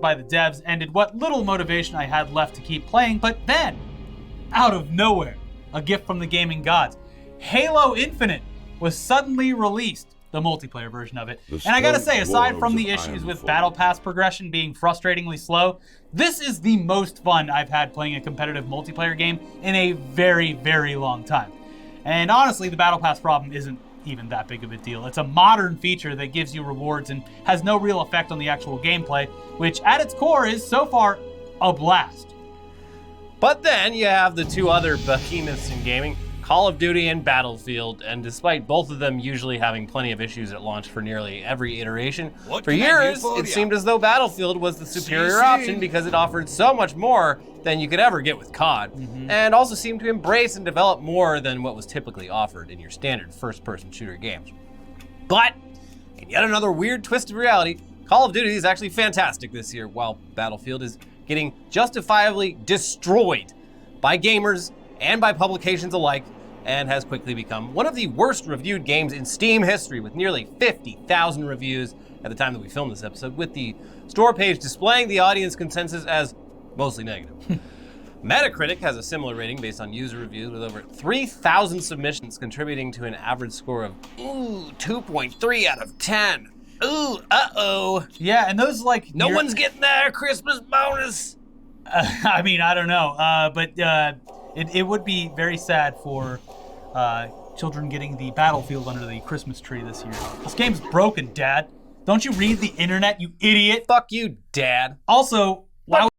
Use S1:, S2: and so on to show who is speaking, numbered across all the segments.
S1: by the devs ended what little motivation I had left to keep playing, but then, out of nowhere, a gift from the gaming gods. Halo Infinite was suddenly released, the multiplayer version of it. And I gotta say, aside from the issues with Battle Pass progression being frustratingly slow, this is the most fun I've had playing a competitive multiplayer game in a very, very long time. And honestly, the Battle Pass problem isn't even that big of a deal. It's a modern feature that gives you rewards and has no real effect on the actual gameplay, which at its core is, so far, a blast.
S2: But then you have the two other behemoths in gaming, Call of Duty and Battlefield, and despite both of them usually having plenty of issues at launch for nearly every iteration, for years it seemed as though Battlefield was the superior option because it offered so much more than you could ever get with COD, and also seemed to embrace and develop more than what was typically offered in your standard first-person shooter games. But, in yet another weird twist of reality, Call of Duty is actually fantastic this year, while Battlefield is getting justifiably destroyed by gamers and by publications alike, and has quickly become one of the worst reviewed games in Steam history, with nearly 50,000 reviews at the time that we filmed this episode, with the store page displaying the audience consensus as mostly negative. Metacritic has a similar rating based on user reviews, with over 3,000 submissions contributing to an average score of 2.3 out of 10. Ooh, uh-oh.
S1: Yeah, and those
S2: no one's getting their Christmas bonus.
S1: I mean, I don't know, but it would be very sad for children getting the Battlefield under the Christmas tree this year. This game's broken, Dad. Don't you read the internet, you idiot?
S2: Fuck you, Dad.
S1: Also, why would...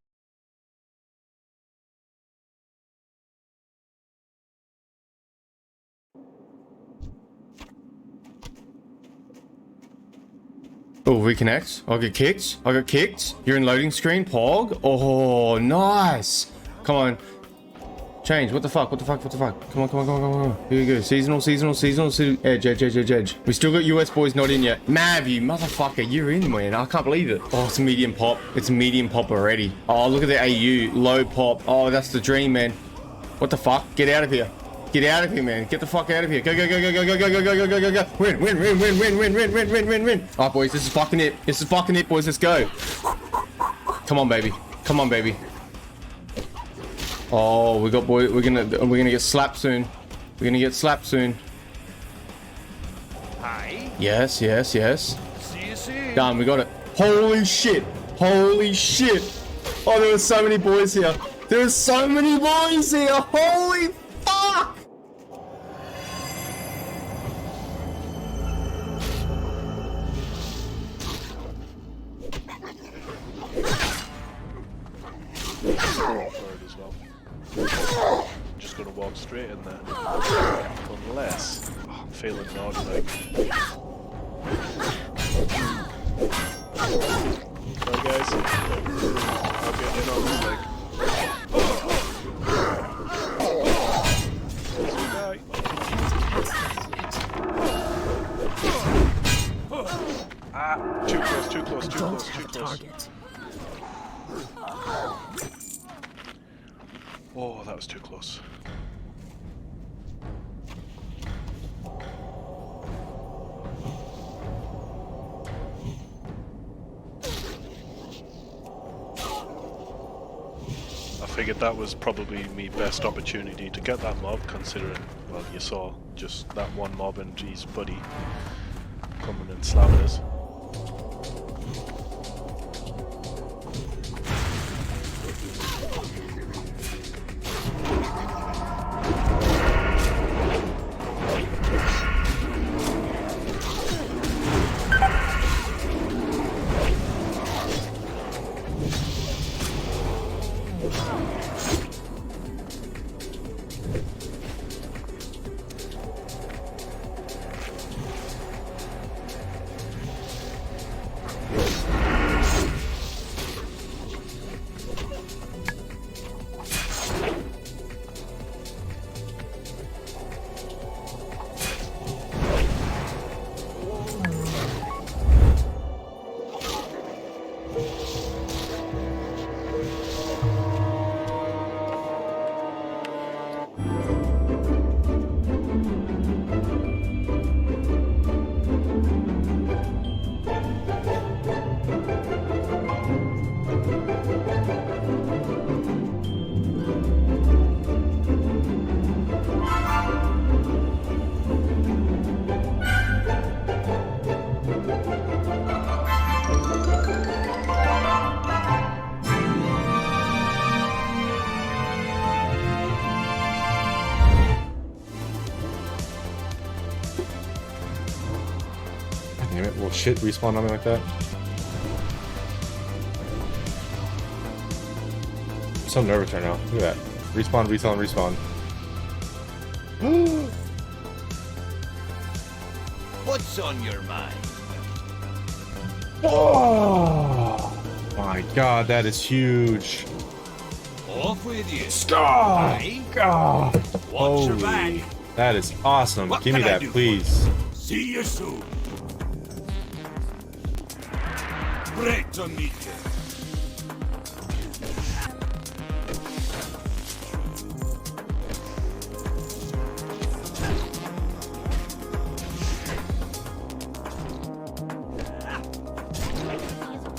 S3: Oh, reconnect. I got kicked. I got kicked. You're in loading screen. Pog. Oh, nice. Come on. Change. What the fuck? What the fuck? What the fuck? Come on, come on, come on, come on. Here we go. Seasonal. Edge. We still got US boys not in yet. Mav, you motherfucker. You're in, man. I can't believe it. Oh, it's a medium pop. It's a medium pop already. Oh, look at the AU. Low pop. Oh, that's the dream, man. What the fuck? Get out of here. Get out of here, man. Get the fuck out of here. Go. Win. Alright, boys. This is fucking it. This is fucking it, boys. Let's go. Come on, baby. Come on, baby. Oh, we got boy. We're gonna get slapped soon. We're gonna get slapped soon.
S4: Hi.
S3: Yes.
S4: See you soon.
S3: Done. We got it. Holy shit. Holy shit. Oh, there were so many boys here. There were so many boys here. Holy fuck.
S4: As well. Just gonna walk straight in there. Unless I'm feeling naughty like. Right guys, I'll get in on this leg. Ah, too close. Oh, that was too close. I figured that was probably my best opportunity to get that mob, considering, well, you saw just that one mob and his buddy coming and slamming us.
S5: shit respawn on me like that. I'm so nervous right now. Look at that. Respawn, respawn, respawn.
S6: What's on your mind?
S5: Oh my god, that is huge.
S6: Off with you.
S5: God.
S6: Watch your back.
S5: That is awesome.
S6: What
S5: Give me
S6: can I
S5: that,
S6: do for
S5: please.
S6: See you soon. Great to meet you.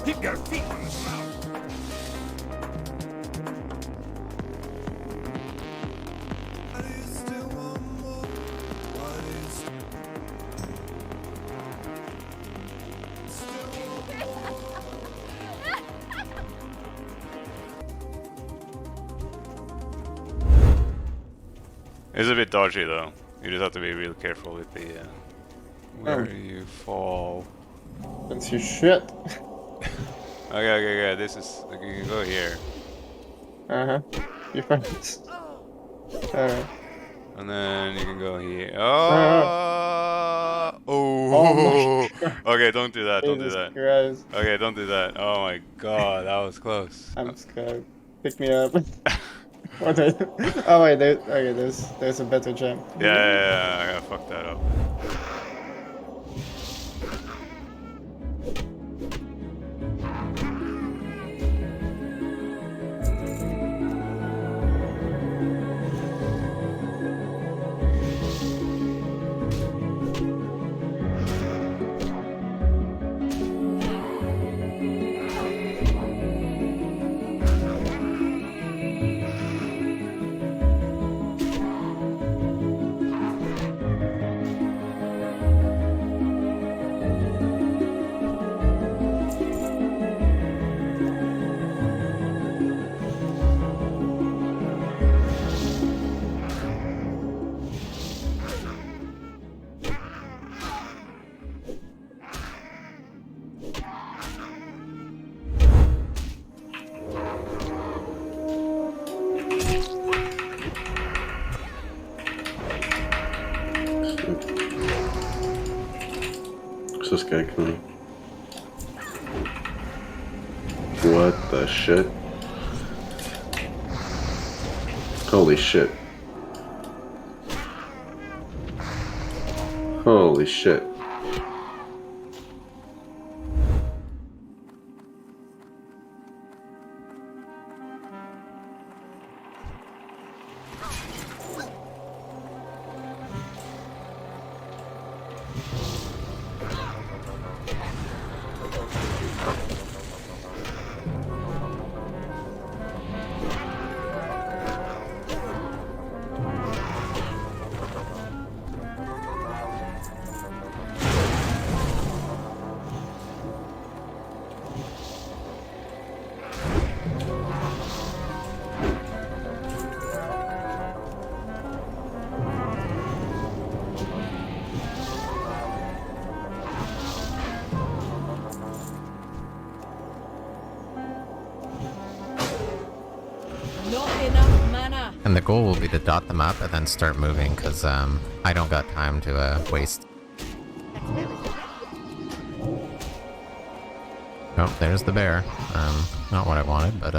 S6: Keep your feet on the ground.
S7: It's a bit dodgy though. You just have to be real careful with the where you fall.
S3: That's your shit.
S7: Okay. This is you can go here,
S3: You're fine. Alright.
S7: and then you can go here. Oh.
S3: Oh my
S7: Okay, don't do that. Don't do
S3: Jesus
S7: that.
S3: Christ.
S7: Okay, don't do that. Oh my god, that was close.
S3: I'm scared. Pick me up. What are you? Oh wait, there's a better jump.
S7: Yeah, I gotta fuck that up.
S8: This guy coming. What the shit? Holy shit. Holy shit.
S9: And the goal will be to dot them up and then start moving, because I don't got time to waste. Oh, there's the bear. Not what I wanted, but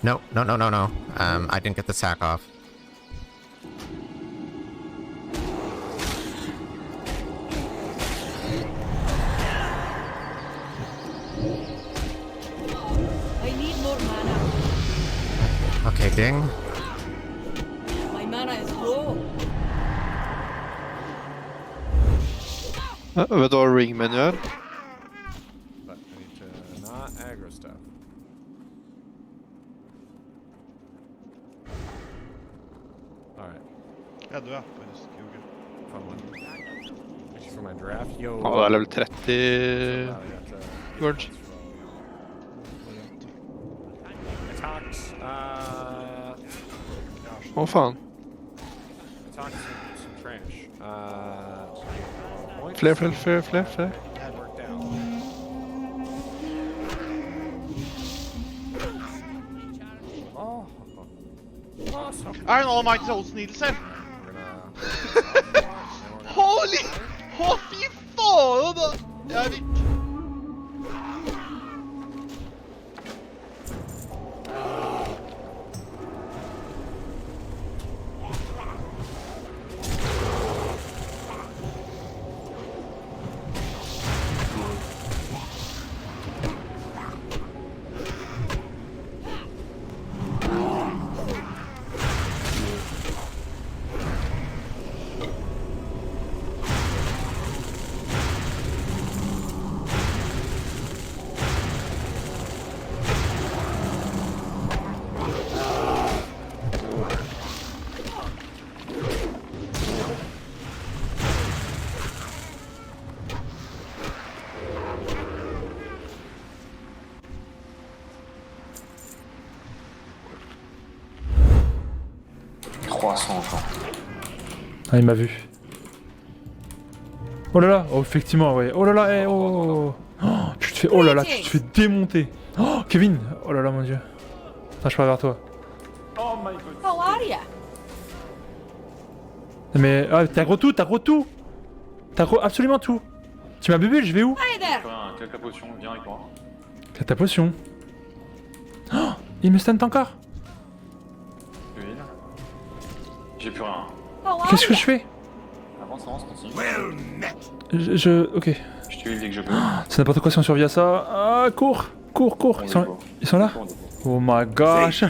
S9: no. I didn't get the sack off.
S10: I need more mana.
S9: Okay, ding.
S10: My mana is low.
S11: Vadå ring-manual?
S2: But I need to not aggro stuff. Alright.
S12: Ja, du är på en skugga.
S2: Thanks for my draft. Yo.
S11: Ja, det är level 30 words.
S2: Attacks.
S11: Åh fan.
S2: Attacks some trash.
S11: Fler.
S2: Had worked out.
S12: Iron Almighty's old sneedelse. Holy! Å, fy faen! Da. Jeg fikk...
S13: Ah, il m'a vu. Oh là là, oh effectivement, ouais. Oh là là, eh, oh, oh, tu te fais, oh là là, tu te fais démonter. Oh, Kevin, oh là là, mon dieu. Attends, je pars vers toi.
S10: How are ya?
S13: Mais, ah, t'as gros tout, t'as gros tout. T'as gros absolument tout. Tu m'as bébé, je vais où?
S10: Hi there.
S14: Quelle ta potion? Viens avec moi.
S13: T'as ta potion. Oh, il me stunt encore.
S14: J'ai plus rien.
S13: Qu'est-ce que je fais?
S14: Avance, continue.
S13: Ok.
S14: Je te heal dès que je peux.
S13: C'est n'importe quoi si on survit à ça. Ah, cours. Ils sont là? Oh my gosh.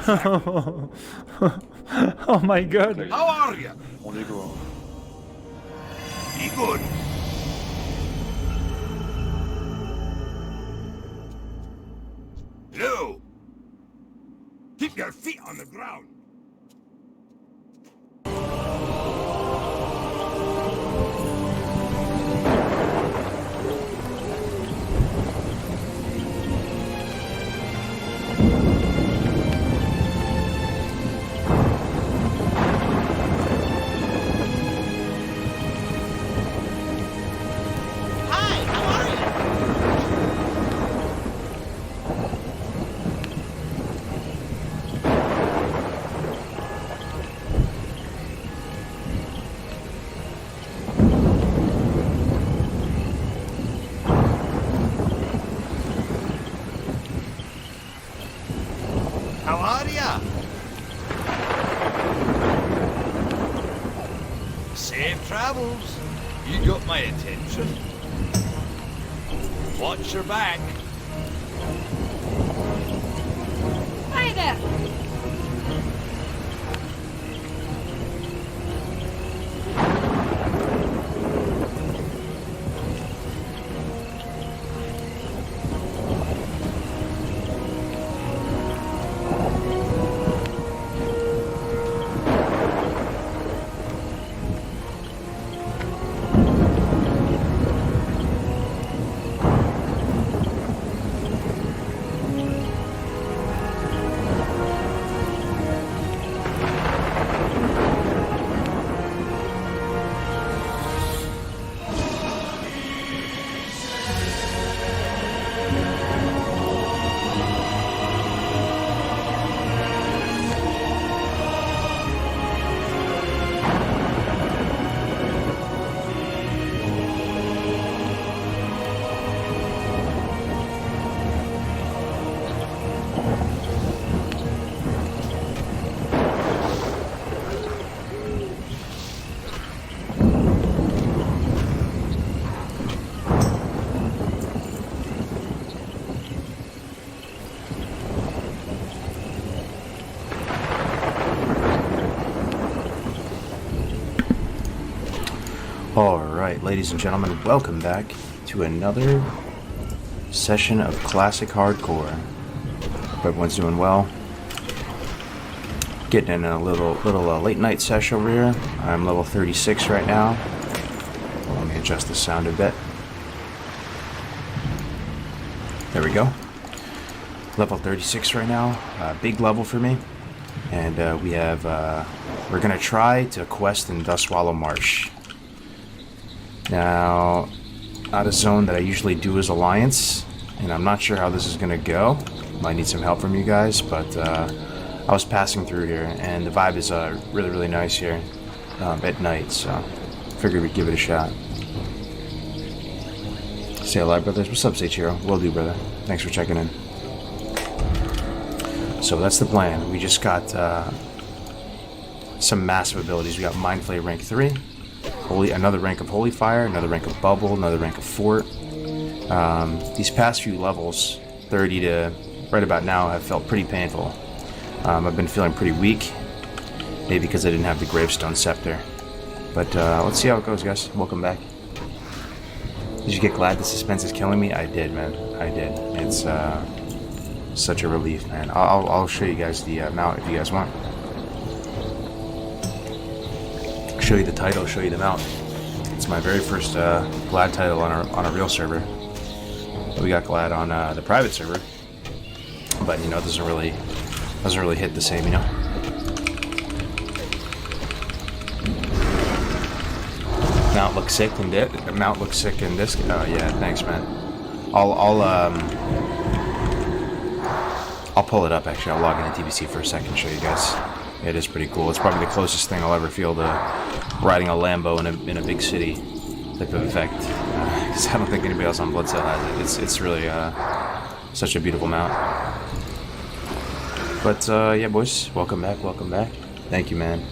S13: Oh my god.
S6: How are you?
S14: On dégo.
S6: Be good. Hello. Keep your feet on the ground. How are ya? Safe travels. You got my attention. Watch your back.
S10: Hi there.
S15: Alright, ladies and gentlemen, welcome back to another session of Classic Hardcore. Hope everyone's doing well. Getting in a little late night session over here. I'm level 36 right now. Let me adjust the sound a bit. There we go. Level 36 right now. Big level for me. And we're gonna try to quest in Dustwallow Marsh. Now, not a zone that I usually do as Alliance, and I'm not sure how this is gonna go. Might need some help from you guys, but I was passing through here, and the vibe is really, really nice here at night, so figured we'd give it a shot. Say hello, brothers. What's up, Seichiro? Will do, brother. Thanks for checking in. So that's the plan. We just got some massive abilities. We got Mind Flay rank 3, another rank of Holy Fire, another rank of Bubble, another rank of Fort. These past few levels, 30 to right about now, have felt pretty painful. I've been feeling pretty weak, maybe because I didn't have the Gravestone Scepter. But let's see how it goes, guys. Welcome back. Did you get glad the suspense is killing me? I did, man. I did. It's such a relief, man. I'll show you guys the mount if you guys want. Show you the title, show you the mount. It's my very first glad title on a real server. We got glad on the private server, but you know, it doesn't really hit the same, you know. Mount looks sick in this. Mount looks sick in this. Oh yeah, thanks, man. I'll pull it up. Actually, I'll log into TBC for a second and show you guys. It is pretty cool. It's probably the closest thing I'll ever feel to riding a Lambo in a big city type of effect. Because I don't think anybody else on Bloodsail has it. It's really such a beautiful mount. But yeah, boys, welcome back. Welcome back. Thank you, man.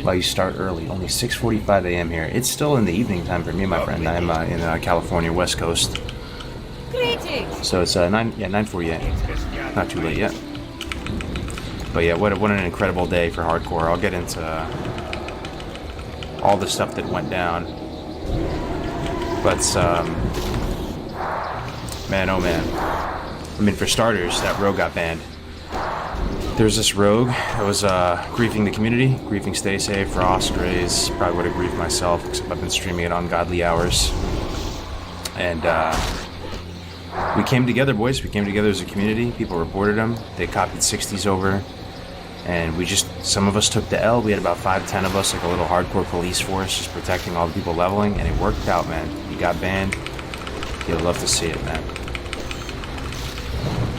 S15: Well, you start early. Only 6:45 a.m. here. It's still in the evening time for me, my friend. I'm in California, West Coast. So it's 9:48. Not too late yet. But yeah, what an incredible day for hardcore. I'll get into all the stuff that went down. But man, oh man. I mean, for starters, that rogue got banned. There's this rogue that was griefing the community, griefing Stay Safe, Frost, Grays. Probably would have griefed myself, except I've been streaming it on godly hours. And we came together, boys. We came together as a community. People reported them. They copied 60s over. And some of us took the L. We had about 5-10 of us, like a little hardcore police force, just protecting all the people leveling. And it worked out, man. He got banned. You'll love to see it, man.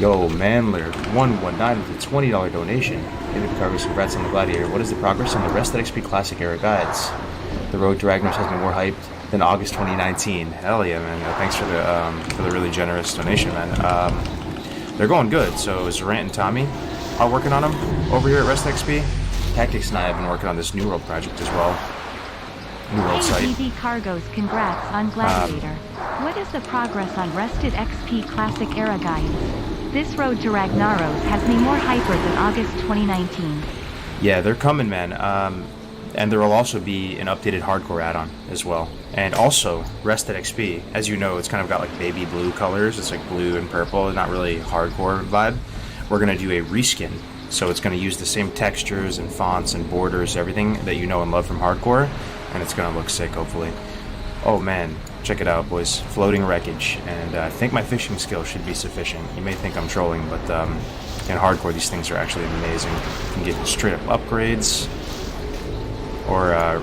S15: Yo, Manler, 119 with a $20 donation. David Carver, congrats on the Gladiator. What is the progress on the Rested XP Classic era guides? The Road to Ragnaros has been more hyped than August 2019. Hell yeah, man. Thanks for the really generous donation, man. They're going good. So Zarant and Tommy are working on them over here at Rest XP. Tactics and I have been working on this New World project as well. New World site.
S16: DB Cargos, congrats on Gladiator. What is the progress on Rested XP Classic era guides? This Road to Ragnaros has me more hyper than August 2019.
S15: Yeah, they're coming, man. And there will also be an updated hardcore add-on as well. And also, Rested XP, as you know, it's kind of got like baby blue colors. It's like blue and purple, not really hardcore vibe. We're going to do a reskin. So it's going to use the same textures and fonts and borders, everything that you know and love from hardcore. And it's going to look sick, hopefully. Oh, man. Check it out, boys. Floating wreckage. And I think my fishing skill should be sufficient. You may think I'm trolling, but in hardcore, these things are actually amazing. You can get straight up upgrades or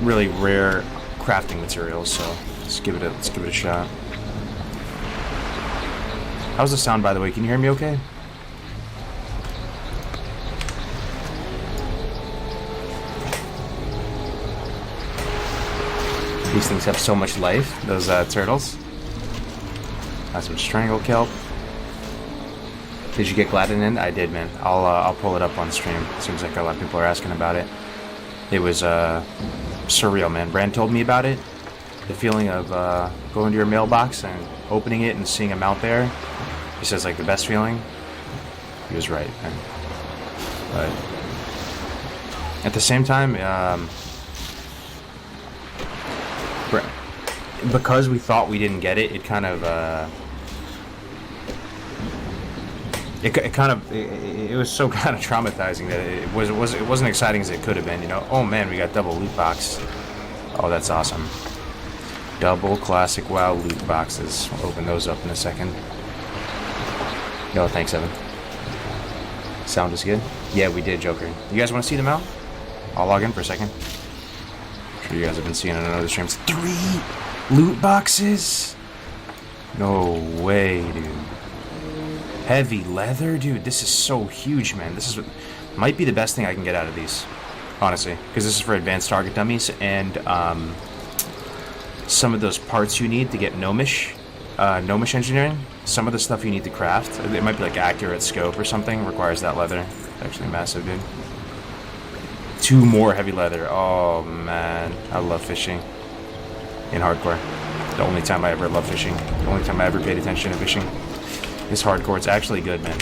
S15: really rare crafting materials. So let's give it a shot. How's the sound, by the way? Can you hear me okay? These things have so much life, those turtles. Got some strangle kelp. Did you get Gladden in? I did, man. I'll pull it up on stream. Seems like a lot of people are asking about it. It was surreal, man. Brand told me about it. The feeling of going to your mailbox and opening it and seeing him out there. He says, like, the best feeling. He was right, man. But at the same time, because we thought we didn't get it, it kind of it was so kind of traumatizing that it wasn't exciting as it could have been, you know. Oh man, we got double loot box. Oh, that's awesome. Double classic WoW loot boxes. We'll open those up in a second. Yo, thanks, Evan. Sound is good. Yeah, we did, Joker. You guys want to see them out? I'll log in for a second. I'm sure you guys have been seeing it on other streams. 3 loot boxes. No way, dude. Heavy leather? Dude, this is so huge, man. This is might be the best thing I can get out of these, honestly. Because this is for advanced target dummies, and some of those parts you need to get gnomish engineering, some of the stuff you need to craft, it might be like accurate scope or something, requires that leather. It's actually massive, dude. 2 more heavy leather. Oh, man. I love fishing in hardcore. The only time I ever loved fishing. The only time I ever paid attention to fishing is hardcore. It's actually good, man.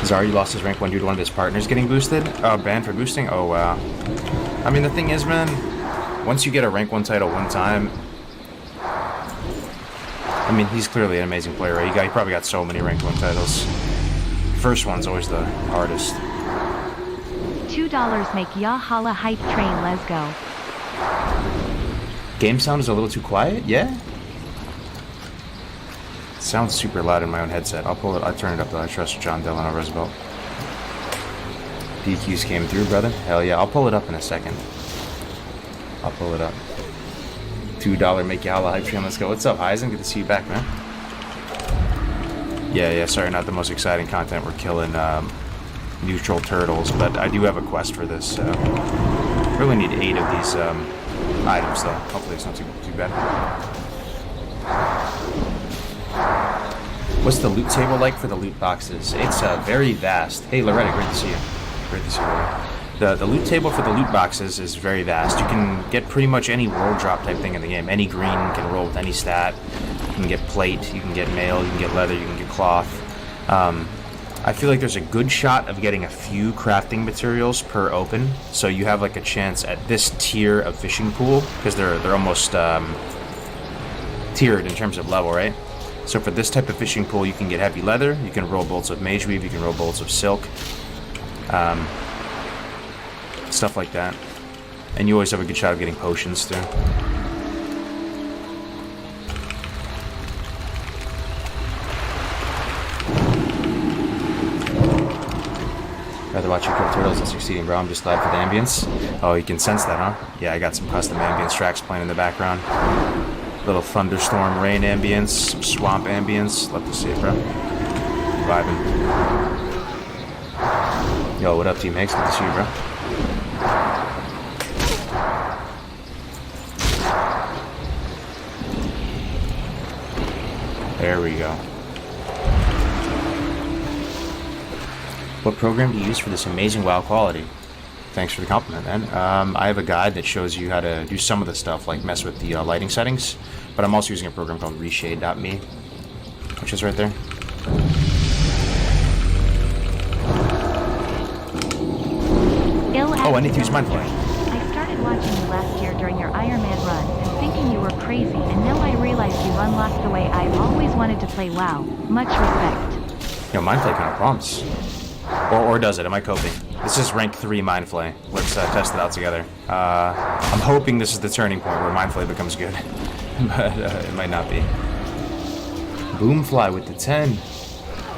S15: Zari lost his rank 1 due to one of his partners getting boosted. Oh, banned for boosting? Oh, wow. I mean, the thing is, man, once you get a rank 1 title one time, I mean, he's clearly an amazing player, right? He probably got so many rank 1 titles. First one's always the hardest.
S16: $2 make ya holla hype train, let's go.
S15: Game sound is a little too quiet, yeah? It sounds super loud in my own headset. I'll turn it up though. I trust John Delano Roosevelt. DQs came through, brother. Hell yeah, I'll pull it up in a second. I'll pull it up. $2 make you holla hype train, let's go. What's up, Heisen? Good to see you back, man. Yeah, sorry, not the most exciting content. We're killing neutral turtles, but I do have a quest for this, so really need 8 of these items, though. Hopefully it's not too bad. What's the loot table like for the loot boxes? It's very vast. Hey, Loretta, great to see you. Great to see you, Loretta. The loot table for the loot boxes is very vast. You can get pretty much any world drop type thing in the game. Any green can roll with any stat. You can get plate, you can get mail, you can get leather, you can get cloth. I feel like there's a good shot of getting a few crafting materials per open, so you have like a chance at this tier of fishing pool, because they're almost tiered in terms of level, right? So for this type of fishing pool, you can get heavy leather, you can roll bolts of mage weave, you can roll bolts of silk, stuff like that. And you always have a good shot of getting potions too. Rather watch you kill turtles than succeeding, bro. I'm just glad for the ambience. Oh, you can sense that, huh? Yeah, I got some custom ambience tracks playing in the background. Little thunderstorm rain ambience, some swamp ambience. Love to see it, bro. Vibing. Yo, what up, Team Hicks? Good to see you, bro. There we go. What program do you use for this amazing WoW quality? Thanks for the compliment, man. I have a guide that shows you how to do some of the stuff, like mess with the lighting settings, but I'm also using a program called reshade.me, which is right there. Oh, I need to use Mindflay.
S16: I started watching you last year during your Iron Man runs and thinking you were crazy, and now I realize you unlocked the way I've always wanted to play WoW. Much respect.
S15: Yo, Mindflay kind of prompts. Or does it? Am I coping? This is rank 3 Mindflay. Let's test it out together. I'm hoping this is the turning point where Mindflay becomes good. But it might not be. Boomfly with the 10.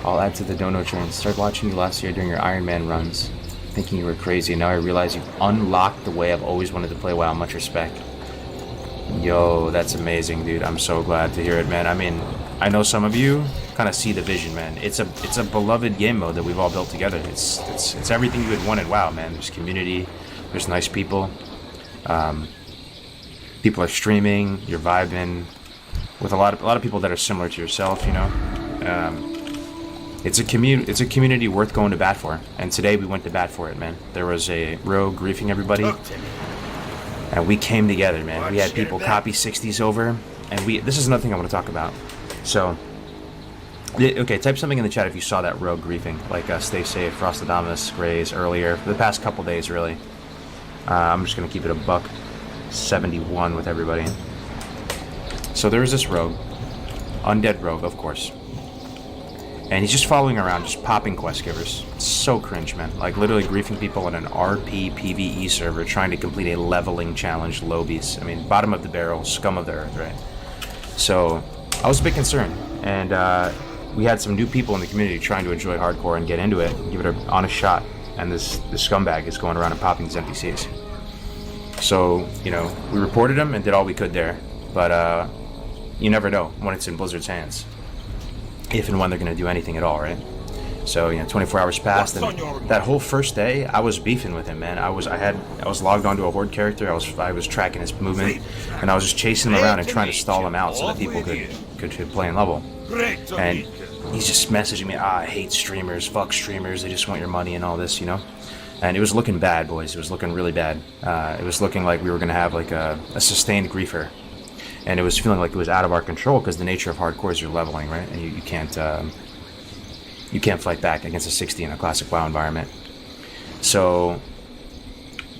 S15: I'll add to the dono train. Started watching you last year during your Iron Man runs. Thinking you were crazy, and now I realize you've unlocked the way I've always wanted to play WoW. Much respect. Yo, that's amazing, dude. I'm so glad to hear it, man. I mean, I know some of you kind of see the vision, man. It's a beloved game mode that we've all built together. It's everything you would want in WoW, man. There's community, there's nice people. People are streaming, you're vibing with a lot of people that are similar to yourself, you know. It's a community worth going to bat for, and today we went to bat for it, man. There was a rogue griefing everybody, and we came together, man. We had people copy 60s over, and this is another thing I want to talk about. So, okay, type something in the chat if you saw that rogue griefing, like Stay Safe, Frostadamus, Grays earlier, for the past couple days, really. I'm just gonna keep it a $171 with everybody. So there was this rogue, undead rogue, of course. And he's just following around, just popping quest givers. It's so cringe, man. Like, literally griefing people on an RP PvE server trying to complete a leveling challenge, lobies. I mean, bottom of the barrel, scum of the earth, right? So, I was a bit concerned. And we had some new people in the community trying to enjoy hardcore and get into it, give it an honest shot. And this scumbag is going around and popping these NPCs. So, you know, we reported him and did all we could there. But you never know when it's in Blizzard's hands, if and when they're going to do anything at all, right? So, you know, 24 hours passed, and that whole first day, I was beefing with him, man. I was logged onto a Horde character. I was tracking his movement, and I was just chasing him around and trying to stall him out so that people could play in level. And he's just messaging me, I hate streamers, fuck streamers, they just want your money and all this, you know? And it was looking bad, boys. It was looking really bad. It was looking like we were going to have like a sustained griefer. And it was feeling like it was out of our control because the nature of hardcore is you're leveling, right? And you can't fight back against a 60 in a classic WoW environment. So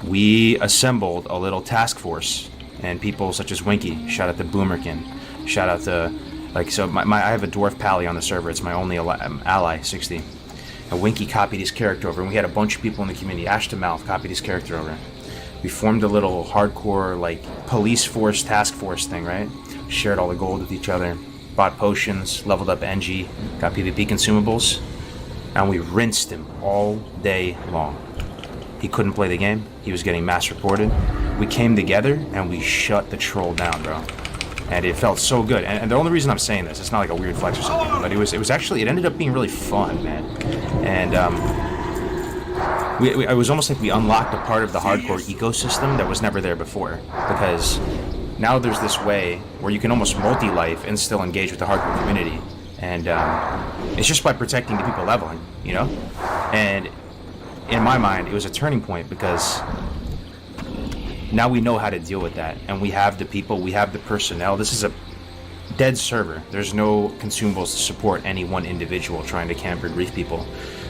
S15: we assembled a little task force, and people such as Winky, shout out to Boomerkin, shout out to, like, so I have a dwarf pally on the server. It's my only ally, 60. And Winky copied his character over, and we had a bunch of people in the community. Ash to Mouth copied his character over. We formed a little hardcore, like, police force, task force thing, right? Shared all the gold with each other. Bought potions, leveled up NG, got PvP consumables, and we rinsed him all day long. He couldn't play the game. He was getting mass reported. We came together and we shut the troll down, bro. And it felt so good. And the only reason I'm saying this, it's not like a weird flex or something, but it was actually, it ended up being really fun, man. And it was almost like we unlocked a part of the hardcore ecosystem that was never there before, because now there's this way where you can almost multi-life and still engage with the hardcore community. And it's just by protecting the people leveling, you know? And in my mind, it was a turning point because now we know how to deal with that. And we have the people, we have the personnel. This is a dead server. There's no consumables to support any one individual trying to camper grief people.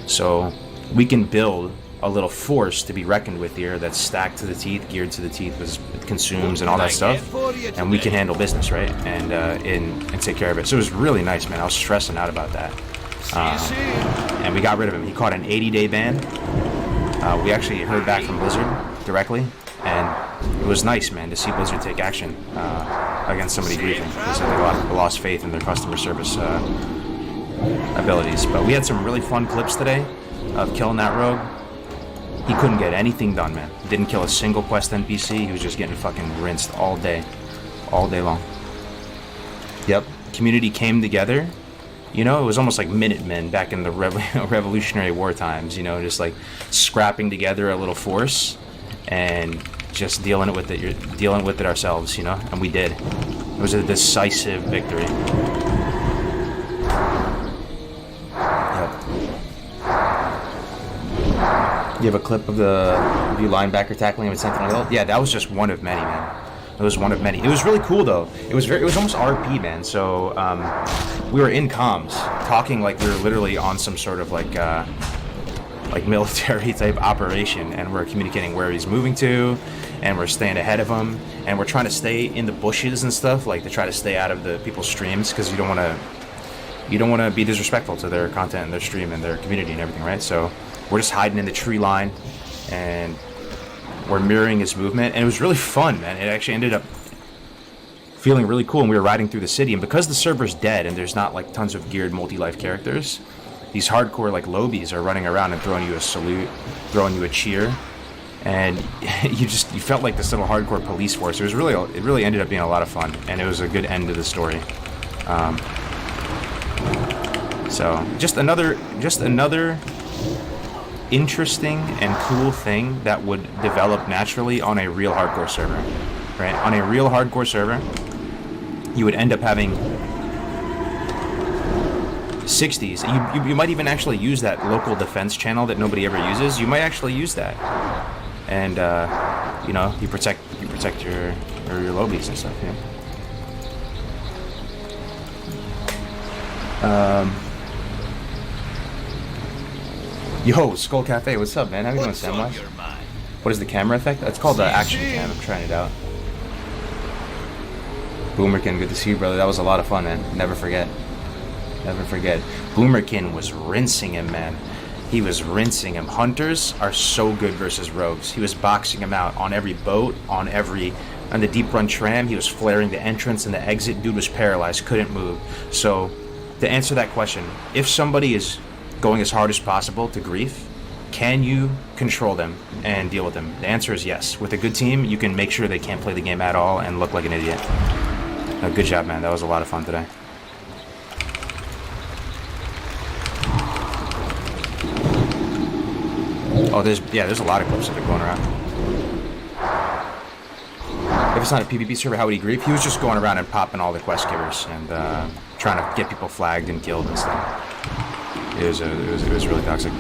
S15: So we can build a little force to be reckoned with here that's stacked to the teeth, geared to the teeth with consumes and all that stuff, and we can handle business, right? And take care of it. So it was really nice, man. I was stressing out about that. And we got rid of him. He caught an 80-day ban. We actually heard back from Blizzard directly, and it was nice, man, to see Blizzard take action against somebody grieving, because they lost faith in their customer service abilities. But we had some really fun clips today of killing that rogue. He couldn't get anything done, man. Didn't kill a single quest NPC. He was just getting fucking rinsed all day long. Yep, community came together. You know, it was almost like Minutemen back in the Revolutionary War times. You know, just like scrapping together a little force and just dealing with it ourselves. You know, and we did. It was a decisive victory. You have a clip of the new linebacker tackling him at Sentinel Hill? Yeah, that was just one of many, man. It was one of many. It was really cool, though. It was almost RP, man. So we were in comms, talking like we were literally on some sort of like military type operation, and we're communicating where he's moving to, and we're staying ahead of him, and we're trying to stay in the bushes and stuff, like to try to stay out of the people's streams, because you don't want to be disrespectful to their content and their stream and their community and everything, right? So we're just hiding in the tree line, and we're mirroring his movement, and it was really fun, man. It actually ended up feeling really cool, and we were riding through the city, and because the server's dead and there's not like tons of geared multi-life characters, these hardcore like lobies are running around and throwing you a salute, throwing you a cheer, and you felt like this little hardcore police force. It really ended up being a lot of fun, and it was a good end to the story. So just another interesting and cool thing that would develop naturally on a real hardcore server, right? On a real hardcore server, you would end up having 60s. You might even actually use that local defense channel that nobody ever uses. You might actually use that, and you know, you protect your lobies and stuff. Yeah. Yo, Skull Cafe, what's up, man? How you doing, Samwise? What is the camera effect? It's called the action cam. I'm trying it out. Boomerkin, good to see you, brother. That was a lot of fun, man. Never forget. Never forget. Boomerkin was rinsing him, man. He was rinsing him. Hunters are so good versus rogues. He was boxing him out on every boat, on the deep run tram. He was flaring the entrance and the exit. Dude was paralyzed, couldn't move. So, to answer that question, if somebody is going as hard as possible to grief, Can you control them and deal with them? The answer is yes. With a good team, you can make sure they can't play the game at all and look like an idiot. Good job, man. That was a lot of fun today. Oh, there's a lot of clips of it going around. If it's not a PvP server, how would he grieve? He was just going around and popping all the quest givers and trying to get people flagged and killed and stuff. It was really toxic.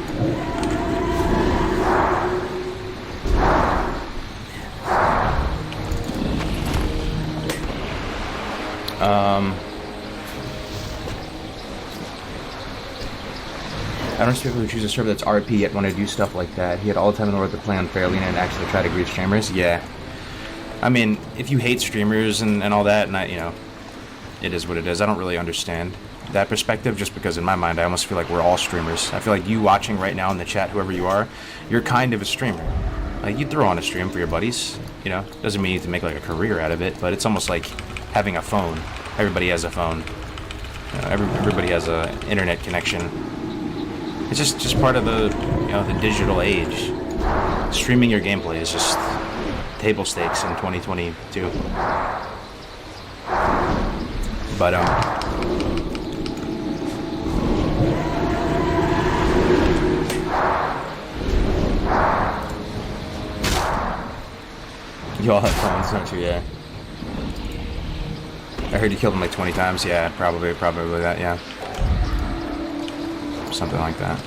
S15: I don't expect people to choose a server that's RP yet want to do stuff like that. He had all the time in the world to play unfairly and actually try to grieve streamers. Yeah. I mean, if you hate streamers and all that, and it is what it is. I don't really understand that perspective, just because in my mind I almost feel like we're all streamers. I feel like you watching right now in the chat, whoever you are, you're kind of a streamer. Like, you throw on a stream for your buddies, doesn't mean you have to make like a career out of it, but it's almost like having a phone. Everybody has a phone. Everybody has a internet connection. It's just part of the the digital age. Streaming your gameplay is just table stakes in 2022. But you all have phones, don't you? Yeah. I heard you killed him like 20 times. Yeah, probably that. Yeah. Something like that.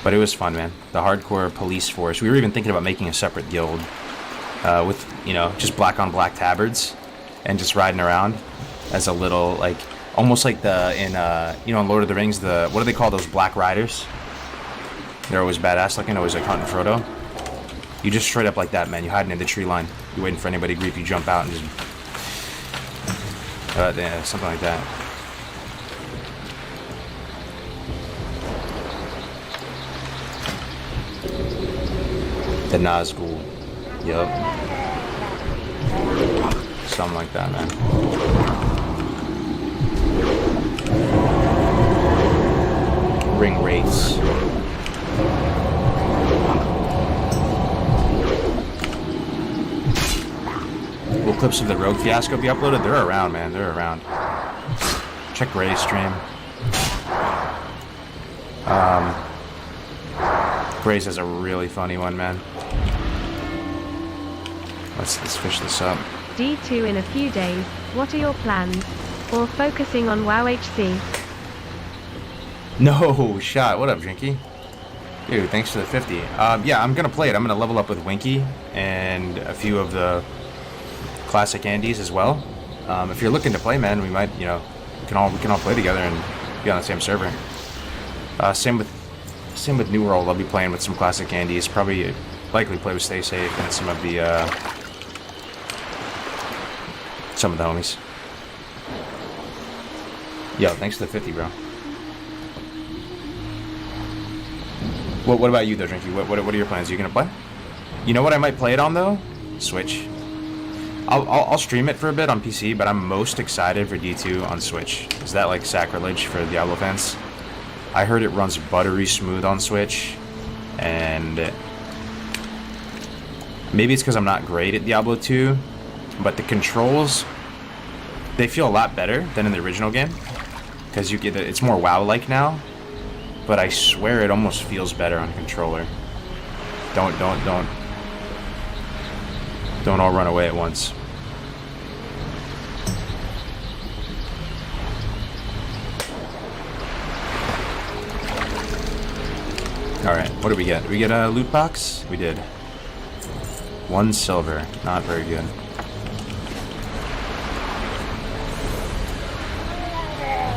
S15: But it was fun, man. The hardcore police force. We were even thinking about making a separate guild with, just black on black tabards and just riding around as a little, like, almost like in Lord of the Rings, what do they call those black riders? They're always badass looking, always like hunting Frodo. You just straight up like that, man. You hiding in the tree line. You're waiting for anybody to grief. You jump out and just... yeah, something like that. The Nazgul. Yup. Something like that, man. Ring race. Will clips of the Rogue fiasco be uploaded? They're around, man. They're around. Check Ray's stream. Grace has a really funny one, man. Let's fish this up.
S16: D2 in a few days. What are your plans? Or focusing on WoW HC?
S15: No shot. What up, Drinky? Dude, thanks for the 50. Yeah, I'm gonna play it. I'm gonna level up with Winky and a few of the classic Andes as well. If you're looking to play, man, we might, we can all play together and be on the same server. Same with New World. I'll be playing with some classic Andes. Likely play with Stay Safe and some of the homies. Yo, thanks to the 50, bro. What about you though, Drinky? What are your plans? Are you gonna play? You know what I might play it on though? Switch. I'll stream it for a bit on PC, but I'm most excited for D2 on Switch. Is that like sacrilege for Diablo fans? I heard it runs buttery smooth on Switch, and maybe it's because I'm not great at Diablo 2, but the controls, they feel a lot better than in the original game, because it's more WoW-like now, but I swear it almost feels better on controller. Don't all run away at once. Alright, what did we get? Did we get a loot box? We did. 1 silver. Not very good.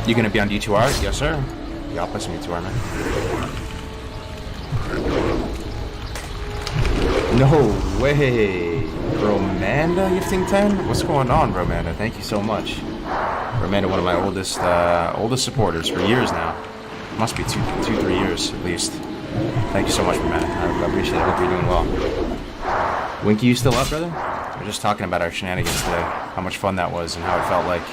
S15: You gonna be on D2R? Yes, sir. Yeah, I'll play some D2R, man. No way! Romanda gifting 10? What's going on, Romanda? Thank you so much. Romanda, one of my oldest supporters for years now. Must be 3 years at least. Thank you so much, Romanda. I appreciate it. Hope you're doing well. Winky, you still up, brother? We're just talking about our shenanigans today. How much fun that was and how it felt like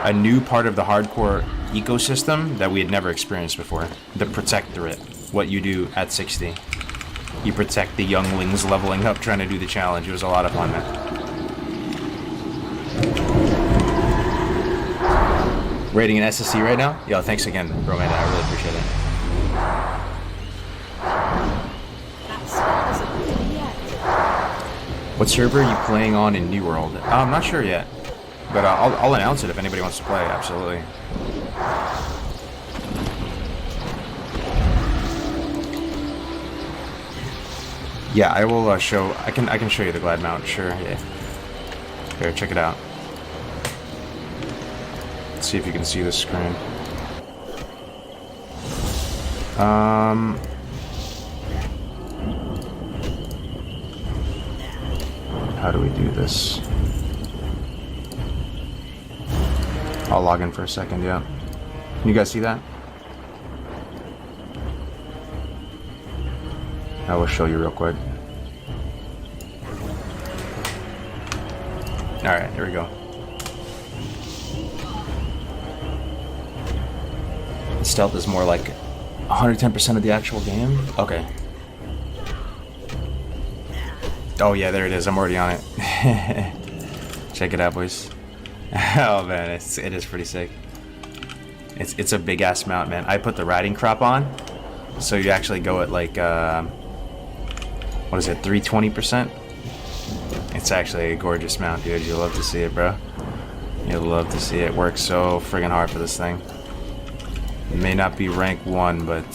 S15: a new part of the hardcore ecosystem that we had never experienced before. The Protectorate. what you do at 60. You protect the younglings leveling up trying to do the challenge. It was a lot of fun, man. Rating an SSC right now? Yo, thanks again, bro, man. I really appreciate it. What server are you playing on in New World? I'm not sure yet, but I'll announce it if anybody wants to play. Absolutely. Yeah, I will show. I can show you the glad mount. Sure. Yeah. Here, check it out. Let's see if you can see this screen. How do we do this? I'll log in for a second, yeah. Can you guys see that? I will show you real quick. Alright, here we go. Stealth is more like 110% of the actual game? Okay. Oh yeah, there it is. I'm already on it. Check it out, boys. Oh man, it is pretty sick. It's a big ass mount, man. I put the riding crop on, so you actually go at like what is it, 320%? It's actually a gorgeous mount, dude. You'll love to see it, bro. You'll love to see it. Works so friggin' hard for this thing. It may not be rank 1, but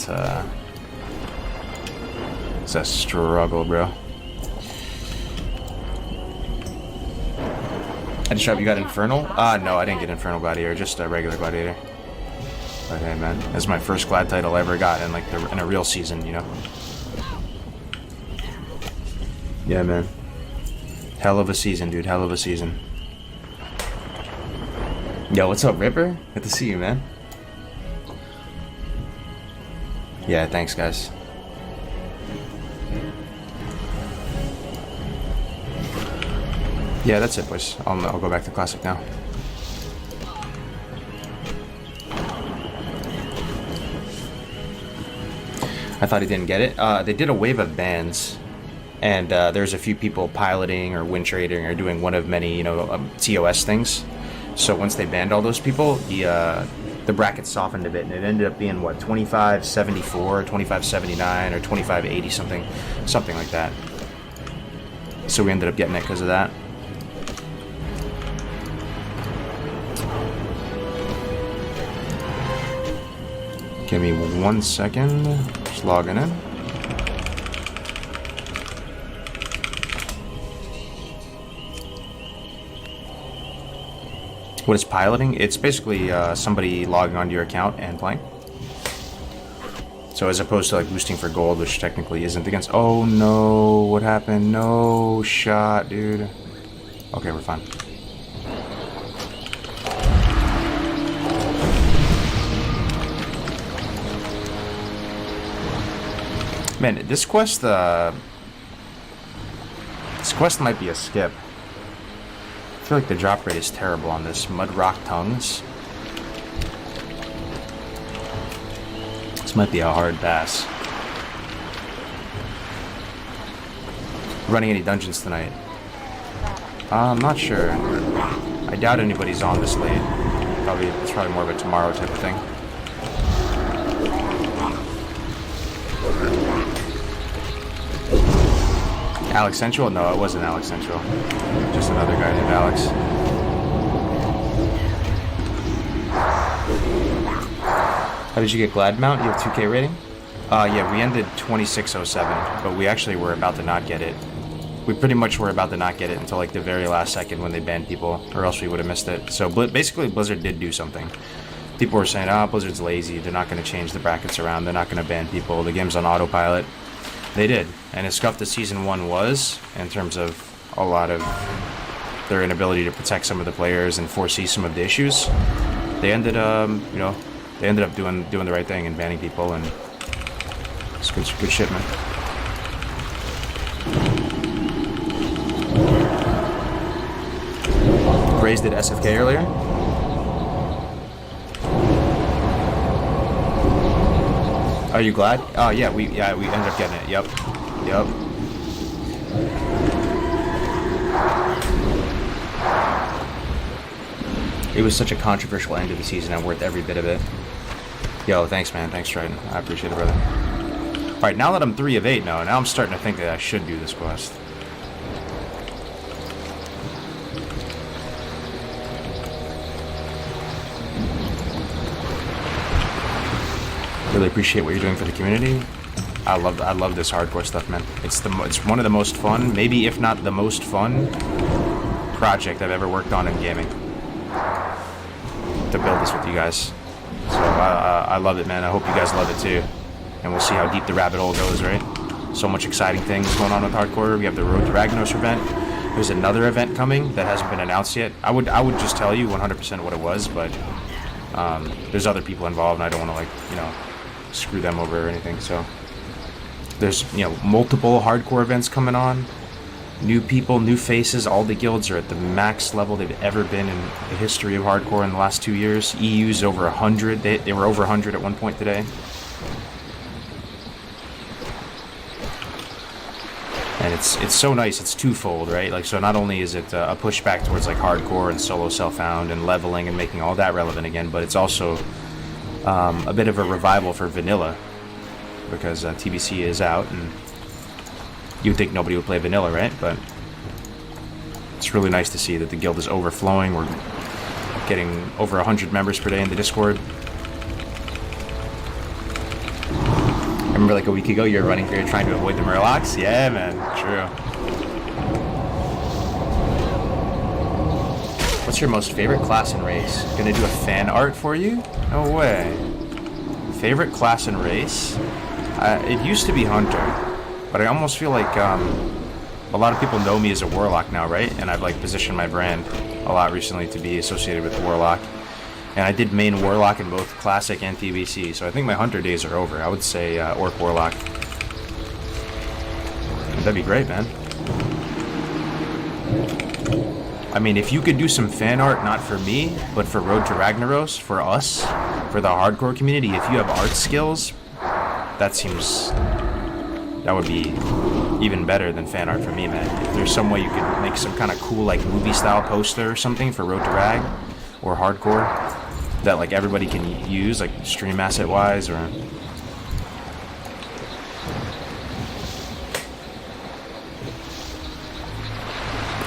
S15: it's a struggle, bro. I just dropped. You got Infernal? No, I didn't get Infernal Gladiator, just a regular Gladiator. But hey, man, that's my first Glad title I ever got in like in a real season, you know. Yeah, man. Hell of a season, dude. Hell of a season. Yo, what's up, Ripper? Good to see you, man. Yeah, thanks, guys. Yeah, that's it, boys. I'll go back to Classic now. I thought he didn't get it. They did a wave of bans, and there's a few people piloting or win trading or doing one of many, you know, TOS things. So once they banned all those people, the bracket softened a bit, and it ended up being what, 2574, 2579, or 2580 something like that. So we ended up getting it because of that. Give me 1 second. Just logging in. What is piloting? It's basically somebody logging onto your account and playing. So as opposed to like boosting for gold, which technically isn't against... Oh no, what happened? No shot, dude. Okay, we're fine. Man, this quest might be a skip. I feel like the drop rate is terrible on this. Mud Rock Tongues. This might be a hard pass. Running any dungeons tonight? I'm not sure. I doubt anybody's on this late. It's probably more of a tomorrow type of thing. Alex Central? No, it wasn't Alex Central. Just another guy named Alex. How did you get Glad Mount? You have 2K rating? Yeah, we ended 2607, but we actually were about to not get it. We pretty much were about to not get it until like the very last second when they banned people, or else we would have missed it. So basically Blizzard did do something. People were saying, Blizzard's lazy, they're not going to change the brackets around, they're not going to ban people, the game's on autopilot. They did, and as scuffed as Season 1 was, in terms of a lot of their inability to protect some of the players and foresee some of the issues, they ended up doing the right thing and banning people, and it's good shit, man. Graze did SFK earlier. Are you glad? Oh yeah, we ended up getting it. Yep. It was such a controversial end to the season and worth every bit of it. Yo, thanks man, thanks Triton. I appreciate it, brother. Alright, now that I'm 3 of 8 now I'm starting to think that I should do this quest. Really appreciate what you're doing for the community. I love this hardcore stuff, man. It's one of the most fun, maybe if not the most fun project I've ever worked on in gaming. To build this with you guys. So I love it, man. I hope you guys love it too. And we'll see how deep the rabbit hole goes, right? So much exciting things going on with hardcore. We have the Road to Ragnaros event. There's another event coming that hasn't been announced yet. I would just tell you 100% what it was, but there's other people involved, and I don't want to, like, you know, screw them over or anything. So there's, you know, multiple hardcore events coming on. New people, new faces. All the guilds are at the max level they've ever been in the history of hardcore in the last 2 years. EU's over 100. They were over 100 at one point today. And it's so nice. It's twofold, right? Like, so not only is it a pushback towards like hardcore and solo self-found and leveling and making all that relevant again, but it's also a bit of a revival for vanilla, because TBC is out, and you'd think nobody would play vanilla, right? But it's really nice to see that the guild is overflowing. We're getting over 100 members per day in the Discord. I remember like a week ago you were running here trying to avoid the Murlocs? Yeah, man, true. What's your most favorite class and race? Gonna do a fan art for you? No way. Favorite class and race? It used to be Hunter, but I almost feel like a lot of people know me as a Warlock now, right? And I've like positioned my brand a lot recently to be associated with the Warlock. And I did main Warlock in both Classic and TBC, so I think my Hunter days are over. I would say Orc Warlock. That'd be great, man. I mean, if you could do some fan art, not for me, but for Road to Ragnaros, for us, for the hardcore community, if you have art skills, that would be even better than fan art for me, man. If there's some way you could make some kind of cool, like, movie-style poster or something for Road to Rag, or hardcore, that, like, everybody can use, like, stream asset-wise, or...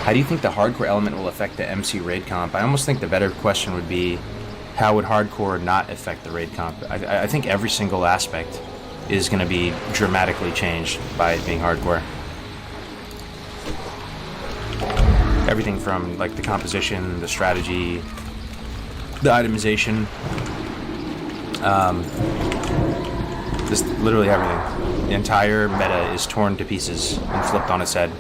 S15: How do you think the hardcore element will affect the MC raid comp? I almost think the better question would be, how would hardcore not affect the raid comp? I think every single aspect is going to be dramatically changed by it being hardcore. Everything from like the composition, the strategy, the itemization, just literally everything. The entire meta is torn to pieces and flipped on its head.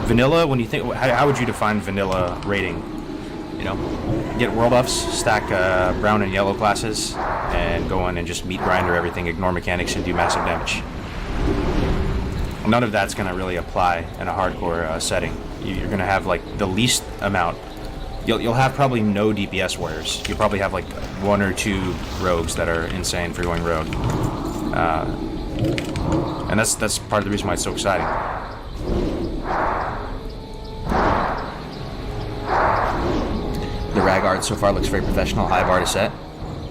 S15: Vanilla, when you think, how would you define vanilla raiding? You know, get world ups, stack brown and yellow classes, and go in and just meat grinder everything, ignore mechanics, and do massive damage. None of that's going to really apply in a hardcore setting. You're going to have like the least amount. You'll have probably no DPS warriors. You'll probably have like 1 or 2 rogues that are insane for going rogue. And that's part of the reason why it's so exciting. The rag art so far looks very professional. High bar to set.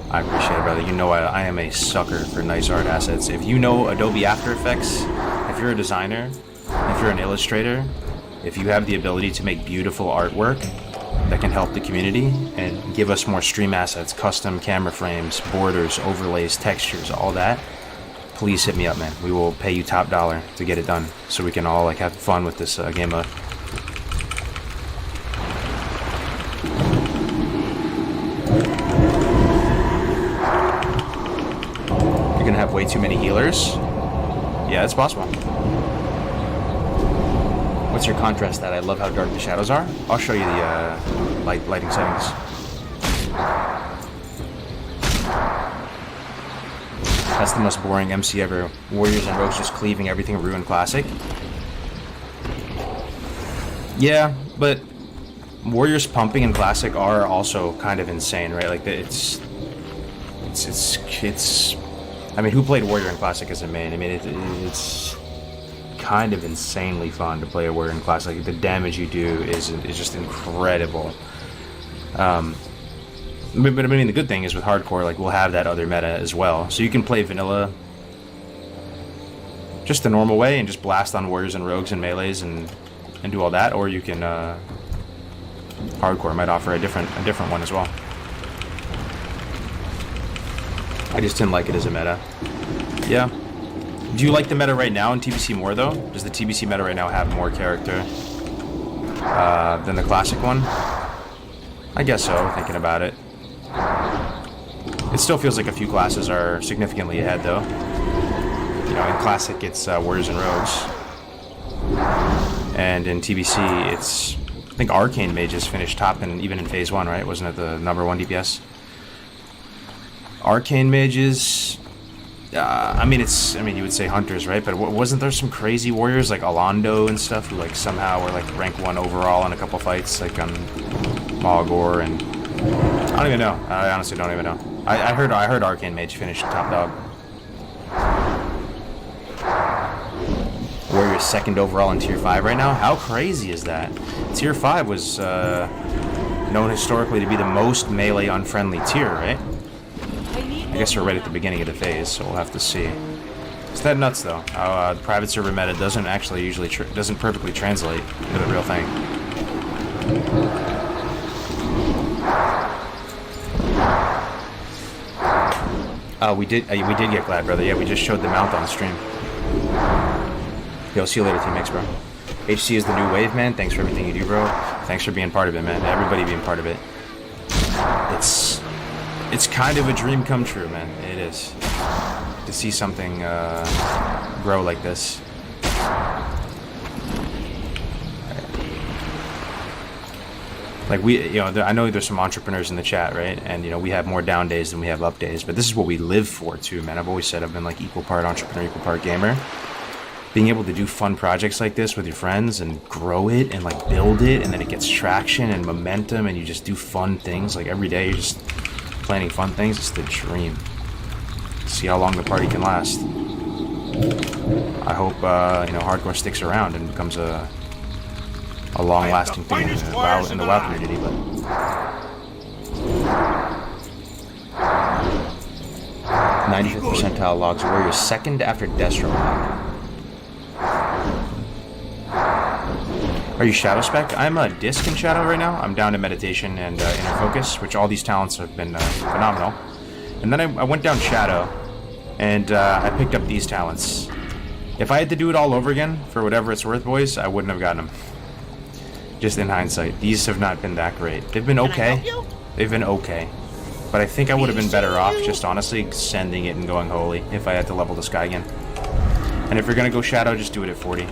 S15: I appreciate it, brother. You know I am a sucker for nice art assets. If you know Adobe After Effects, if you're a designer, if you're an illustrator, if you have the ability to make beautiful artwork that can help the community and give us more stream assets, custom camera frames, borders, overlays, textures, all that, please hit me up, man. We will pay you top dollar to get it done so we can all like have fun with this game mode. You're gonna have way too many healers? Yeah, it's possible. What's your contrast at? I love how dark the shadows are. I'll show you the lighting settings. That's the most boring MC ever. Warriors and rogues just cleaving everything Ruin Classic. Yeah, but Warriors pumping in Classic are also kind of insane, right? Like it's I mean, who played Warrior in Classic as a main? I mean, it's kind of insanely fun to play a Warrior in Classic. Like, the damage you do is just incredible. But I mean, the good thing is with hardcore, like, we'll have that other meta as well. So you can play vanilla just the normal way and just blast on warriors and rogues and melees and do all that, or you can hardcore might offer a different one as well. I just didn't like it as a meta. Yeah. Do you like the meta right now in TBC more though? Does the TBC meta right now have more character than the classic one? I guess so, thinking about it. It still feels like a few classes are significantly ahead though. You know, in Classic it's Warriors and Rogues. And in TBC it's, I think Arcane Mages finished top even in Phase 1, right? Wasn't it the #1 DPS? Arcane Mages, I mean you would say Hunters, right? But wasn't there some crazy warriors like Alondo and stuff who like somehow were like rank 1 overall in a couple fights, like on Malgor, and I don't even know. I honestly don't even know. I heard Arcane Mage finished top dog. Warrior's 2nd overall in Tier 5 right now? How crazy is that? Tier 5 was known historically to be the most melee unfriendly tier, right? I guess we're right at the beginning of the phase, so we'll have to see. It's that nuts though. How the private server meta doesn't actually usually doesn't perfectly translate into the real thing. We did get glad, brother. Yeah, we just showed the mount on stream. Yo, see you later, Team X, bro. HC is the new wave, man. Thanks for everything you do, bro. Thanks for being part of it, man. Everybody being part of it. It's kind of a dream come true, man. It is. To see something grow like this. Like I know there's some entrepreneurs in the chat, right? And we have more down days than we have up days, but this is what we live for too, man. I've always said I've been like equal part entrepreneur, equal part gamer. Being able to do fun projects like this with your friends and grow it and like build it, and then it gets traction and momentum, and you just do fun things like every day. You're just planning fun things. It's the dream. See how long the party can last. I hope hardcore sticks around and becomes a long-lasting thing in the WoW community. But 95th percentile logs warrior 2nd after Destro log. Are you Shadow Spec? I'm a Disc in Shadow right now. I'm down to Meditation and Inner Focus, which all these talents have been phenomenal. And then I went down Shadow, and I picked up these talents. If I had to do it all over again, for whatever it's worth, boys, I wouldn't have gotten them. Just in hindsight, these have not been that great. They've been okay. They've been okay. But I think I would have been better off just honestly sending it and going holy if I had to level this guy again. And if you're going to go Shadow, just do it at 40.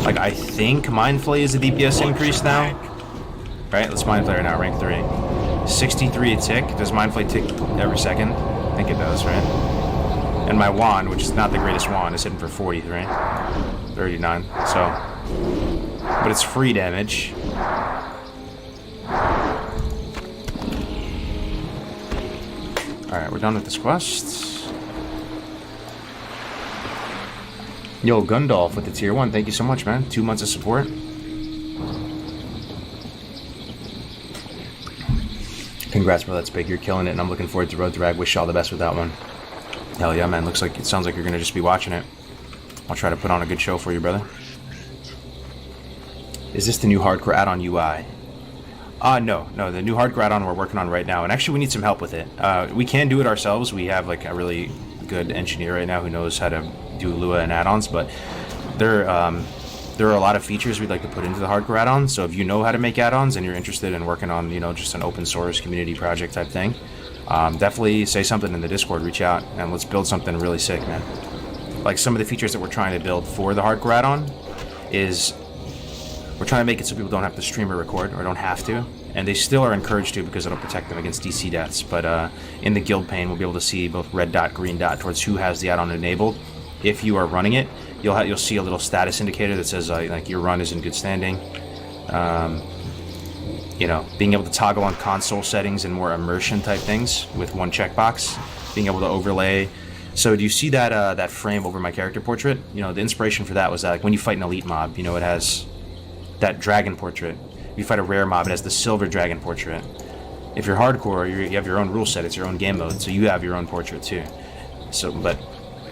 S15: Like, I think Mind Flay is a DPS increase now. Right, let's Mind Flay right now, rank 3. 63 a tick. Does Mind Flay tick every second? I think it does, right? And my wand, which is not the greatest wand, is hitting for 43. 39, so. But it's free damage. Alright, we're done with this quest. Yo, Gundolf with the tier 1. Thank you so much, man. 2 months of support. Congrats, bro. That's big. You're killing it, and I'm looking forward to Road to Rag. Wish you all the best with that one. Hell yeah, man. It sounds like you're gonna just be watching it. I'll try to put on a good show for you, brother. Is this the new hardcore add-on UI? No. The new hardcore add-on we're working on right now, and actually we need some help with it. We can do it ourselves. We have like a really good engineer right now who knows how to do Lua and add-ons, but there are a lot of features we'd like to put into the hardcore add-on. So if you know how to make add-ons and you're interested in working on, just an open source community project type thing, definitely say something in the Discord, reach out, and let's build something really sick, man. Like some of the features that we're trying to build for the hardcore add-on is we're trying to make it so people don't have to stream or record, or don't have to, and they still are encouraged to because it'll protect them against DC deaths. But in the guild pane, we'll be able to see both red dot, green dot towards who has the add-on enabled. If you are running it, you'll see a little status indicator that says like your run is in good standing. you know, being able to toggle on console settings and more immersion type things with one checkbox, being able to overlay. So do you see that that frame over my character portrait? You know, the inspiration for that was that, like, when you fight an elite mob, you know, it has that dragon portrait. If you fight a rare mob, it has the silver dragon portrait. If you're hardcore, you have your own rule set, it's your own game mode, so you have your own portrait too. So, but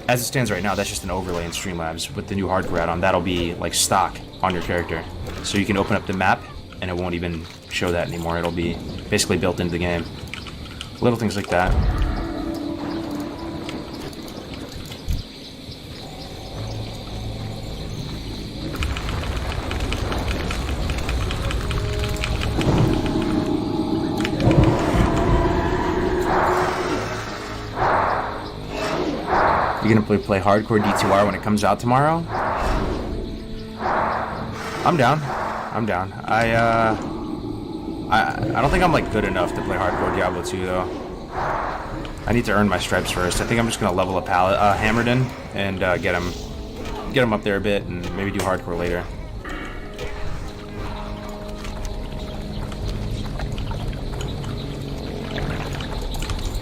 S15: as it stands right now, that's just an overlay in Streamlabs. With the new hardcore add-on, that'll be like stock on your character. So you can open up the map, and it won't even show that anymore. It'll be basically built into the game. Little things like that. You gonna play hardcore D2R when it comes out tomorrow? I'm down. I'm down. I don't think I'm like good enough to play hardcore Diablo 2 though. I need to earn my stripes first. I think I'm just gonna level up Hammerden and get him up there a bit, and maybe do hardcore later.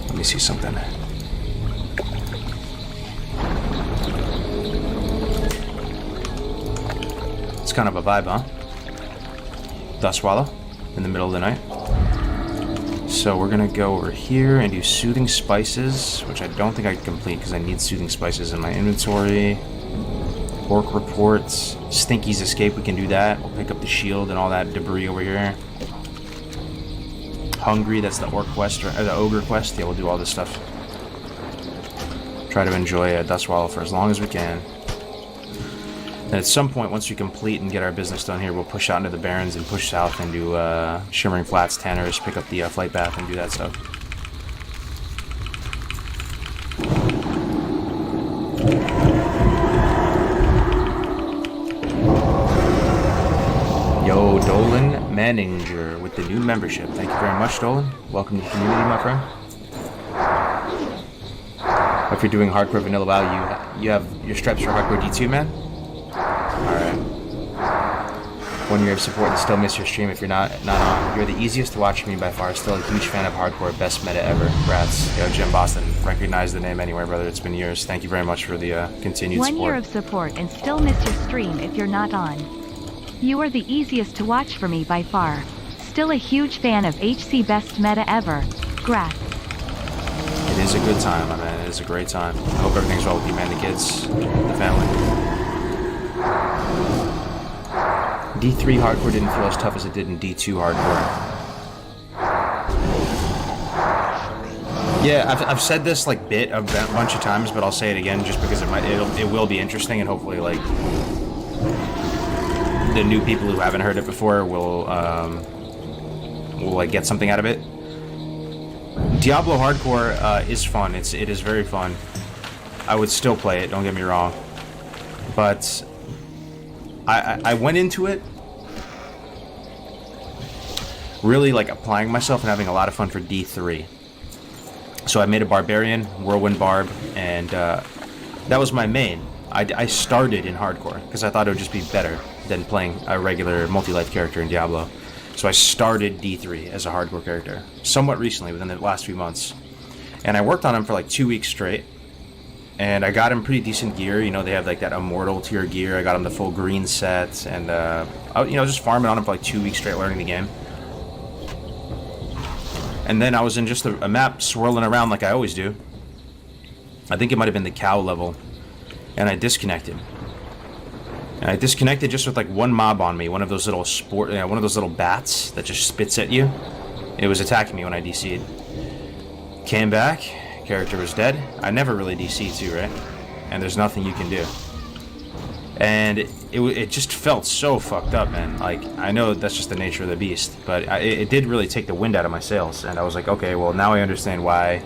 S15: Let me see something. It's kind of a vibe, huh? Dust Swallow in the middle of the night. So we're gonna go over here and do Soothing Spices, which I don't think I can complete because I need Soothing Spices in my inventory. Orc Reports, Stinky's Escape, we can do that. We'll pick up the shield and all that debris over here. Hungry, that's the Orc quest, or the Ogre quest. Yeah, we'll do all this stuff. Try to enjoy Dust Swallow for as long as we can. And at some point, once we complete and get our business done here, we'll push out into the Barrens and push south and do Shimmering Flats, Tanners, pick up the Flight Path and do that stuff. Yo, Dolan Manninger with the new membership. Thank you very much, Dolan. Welcome to the community, my friend. If you're doing hardcore vanilla WoW, you have your stripes for hardcore D2, man? Alright. 1 year of support and still miss your stream if you're not on. You're the easiest to watch for me by far. Still a huge fan of hardcore. Best meta ever. Rats. Yo, Jim Boston. Recognize the name anywhere, brother. It's been years. Thank you very much for the continued support.
S16: 1 year of support and still miss your stream if you're not on. You are the easiest to watch for me by far. Still a huge fan of HC. Best meta ever. Grath.
S15: It is a good time, my man. It is a great time. I hope everything's well with you, man. The kids, the family. D3 hardcore didn't feel as tough as it did in D2 hardcore. Yeah, I've said this like a bunch of times, but I'll say it again just because it will be interesting, and hopefully like the new people who haven't heard it before will like get something out of it. Diablo hardcore is fun. It is very fun. I would still play it. Don't get me wrong, but I went into it really like applying myself and having a lot of fun for D3. So I made a Barbarian, Whirlwind Barb, and that was my main. I started in hardcore because I thought it would just be better than playing a regular multi-life character in Diablo. So I started D3 as a hardcore character somewhat recently, within the last few months. And I worked on him for like 2 weeks straight. And I got him pretty decent gear. You know, they have like that immortal tier gear. I got him the full green set, and I, you know, just farming on him for like 2 weeks straight, learning the game. And then I was in just a map swirling around like I always do. I think it might have been the cow level, and I disconnected. And I disconnected just with like one mob on me, one of those little one of those little bats that just spits at you. It was attacking me when I DC'd. Came back. Character was dead. I never really DC too, right? And there's nothing you can do. And it just felt so fucked up, man. Like, I know that's just the nature of the beast, but it did really take the wind out of my sails. And I was like, okay, well, now I understand why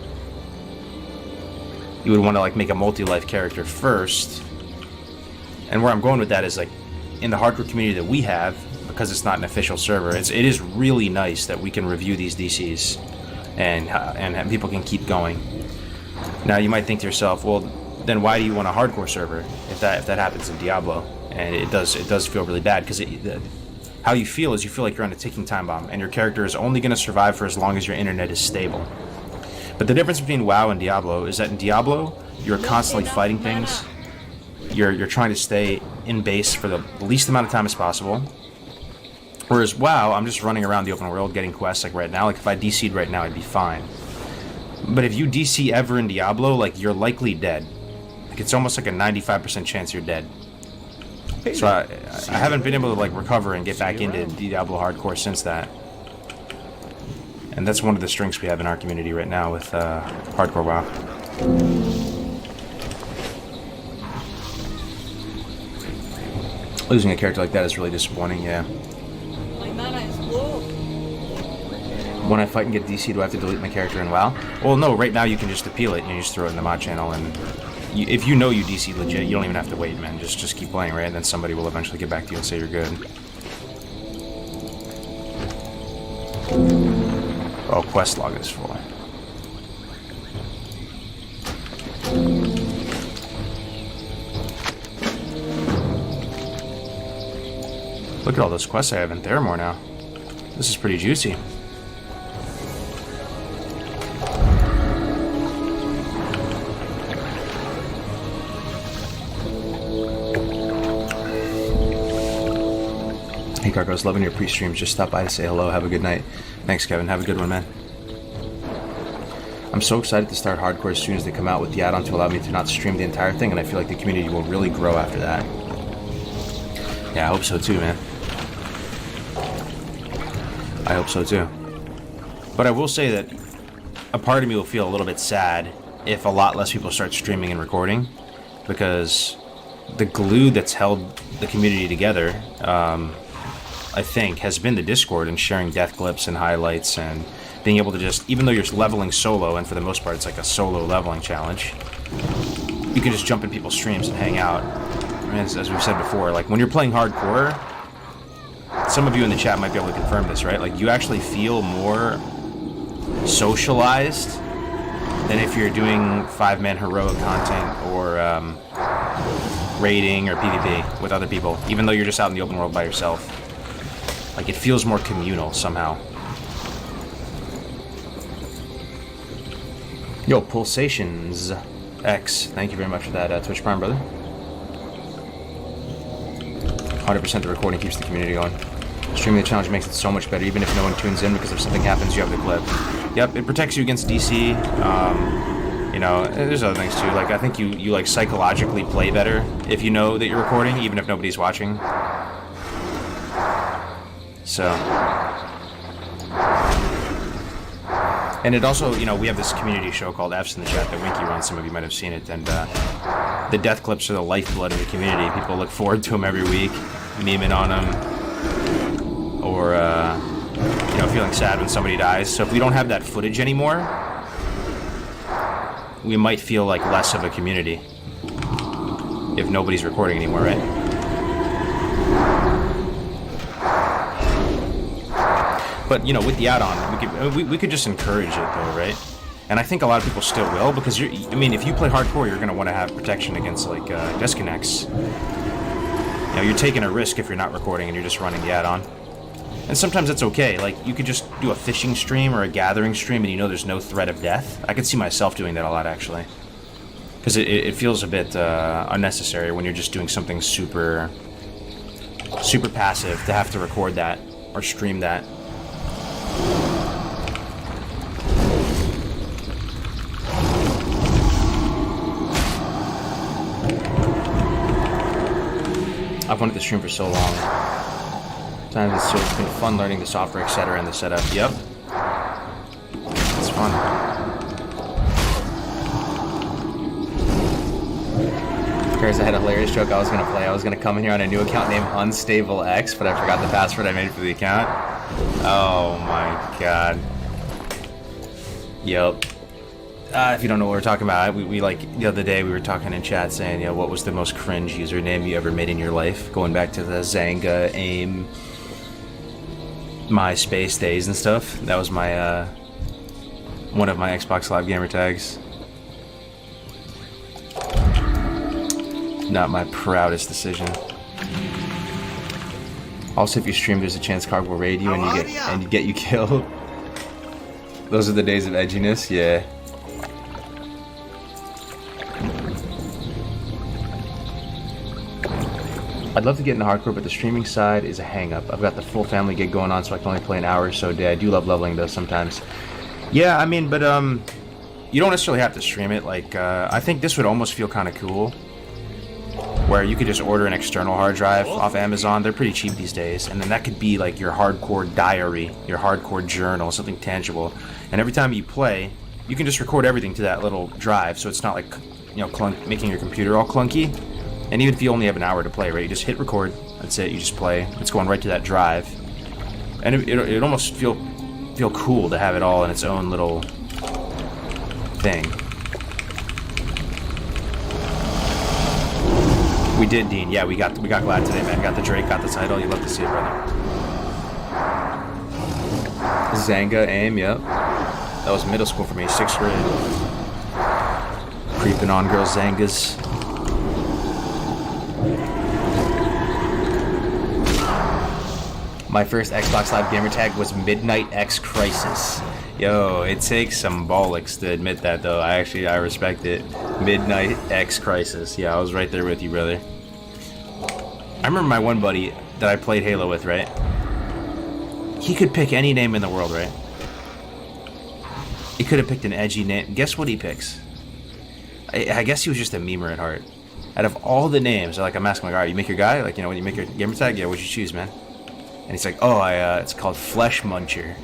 S15: you would want to like make a multi-life character first. And where I'm going with that is like in the hardcore community that we have, because it's not an official server, it is really nice that we can review these DCs and people can keep going. Now you might think to yourself, well, then why do you want a hardcore server if that happens in Diablo? And it does feel really bad because how you feel is you feel like you're on a ticking time bomb, and your character is only going to survive for as long as your internet is stable. But the difference between WoW and Diablo is that in Diablo, you're constantly fighting things. You're trying to stay in base for the least amount of time as possible. Whereas WoW, I'm just running around the open world getting quests like right now. Like if I DC'd right now, I'd be fine. But if you DC ever in Diablo, like you're likely dead. Like it's almost like a 95% chance you're dead. So I haven't been able to like recover and get back into Diablo hardcore since that. And that's one of the strengths we have in our community right now with hardcore WoW. Losing a character like that is really disappointing, yeah.
S10: My mana is low.
S15: When I fight and get DC, do I have to delete my character in WoW? Well, no, right now you can just appeal it and you just throw it in the mod channel, and if you know you DC legit, you don't even have to wait, man. Just keep playing, right? And then somebody will eventually get back to you and say you're good. Oh, quest log is full. Look at all those quests I have in Theramore now. This is pretty juicy. Hey Gargos, loving your pre-streams. Just stop by to say hello. Have a good night. Thanks, Kevin. Have a good one, man. I'm so excited to start hardcore as soon as they come out with the add-on to allow me to not stream the entire thing, and I feel like the community will really grow after that. Yeah, I hope so too, man. I hope so too. But I will say that a part of me will feel a little bit sad if a lot less people start streaming and recording, because the glue that's held the community together, I think, has been the Discord and sharing death clips and highlights and being able to just, even though you're leveling solo, and for the most part it's like a solo leveling challenge, you can just jump in people's streams and hang out. I mean, as we've said before, like when you're playing hardcore, some of you in the chat might be able to confirm this, right? Like you actually feel more socialized than if you're doing 5-man heroic content or raiding or PvP with other people, even though you're just out in the open world by yourself. Like it feels more communal somehow. Yo, Pulsations X, thank you very much for that Twitch Prime, brother. 100% the recording keeps the community going. Streaming the challenge makes it so much better, even if no one tunes in, because if something happens, you have the clip. Yep, it protects you against DC. You know, there's other things too. Like I think you like psychologically play better if you know that you're recording, even if nobody's watching. So, and it also, you know, we have this community show called F's in the Chat that Winky runs. Some of you might have seen it, and the death clips are the lifeblood of the community. People look forward to them every week, memeing on them, or you know, feeling sad when somebody dies. So if we don't have that footage anymore, we might feel like less of a community if nobody's recording anymore, right? But, you know, with the add-on, we could just encourage it, though, right? And I think a lot of people still will, because, I mean, if you play hardcore, you're going to want to have protection against, like, disconnects. You know, you're taking a risk if you're not recording and you're just running the add-on. And sometimes it's okay. Like, you could just do a fishing stream or a gathering stream and you know there's no threat of death. I could see myself doing that a lot, actually. Because it feels a bit unnecessary when you're just doing something super passive to have to record that or stream that. I've wanted to stream for so long. Sometimes it's been fun learning the software, etc., and the setup. Yep. It's fun. Cares, I had a hilarious joke I was going to play. I was going to come in here on a new account named UnstableX, but I forgot the password I made for the account. Oh my god. Yep. If you don't know what we're talking about, we like, the other day we were talking in chat saying, you know, what was the most cringe username you ever made in your life? Going back to the Zanga, AIM, MySpace days and stuff. That was my, one of my Xbox Live gamer tags. Not my proudest decision. Also, if you stream, there's a chance Cog will raid you and get you killed. Those are the days of edginess, yeah. I'd love to get into hardcore, but the streaming side is a hang-up. I've got the full family gig going on, so I can only play an hour or so a day. I do love leveling, though, sometimes. Yeah, I mean, but, you don't necessarily have to stream it. Like, I think this would almost feel kind of cool, where you could just order an external hard drive off Amazon. They're pretty cheap these days, and then that could be like your hardcore diary, your hardcore journal, something tangible. And every time you play, you can just record everything to that little drive, so it's not like, you know, making your computer all clunky. And even if you only have an hour to play, right, you just hit record, that's it, you just play. It's going right to that drive. And it almost feel cool to have it all in its own little thing. We did, Dean. Yeah, we got glad today, man. Got the Drake, got the title. You love to see it, brother. Zanga, aim, yep. That was middle school for me, 6th grade. Creeping on girls, Zangas. My first Xbox Live gamer tag was Midnight X Crisis. Yo, it takes some bollocks to admit that, though. I respect it. Midnight X Crisis. Yeah, I was right there with you, brother. I remember my one buddy that I played Halo with, right? He could pick any name in the world, right? He could have picked an edgy name. Guess what he picks? I guess he was just a memer at heart. Out of all the names, like, I'm asking, like, all right, you make your guy? Like, you know, when you make your gamer tag? Yeah, what'd you choose, man? And he's like, oh, it's called Flesh Muncher.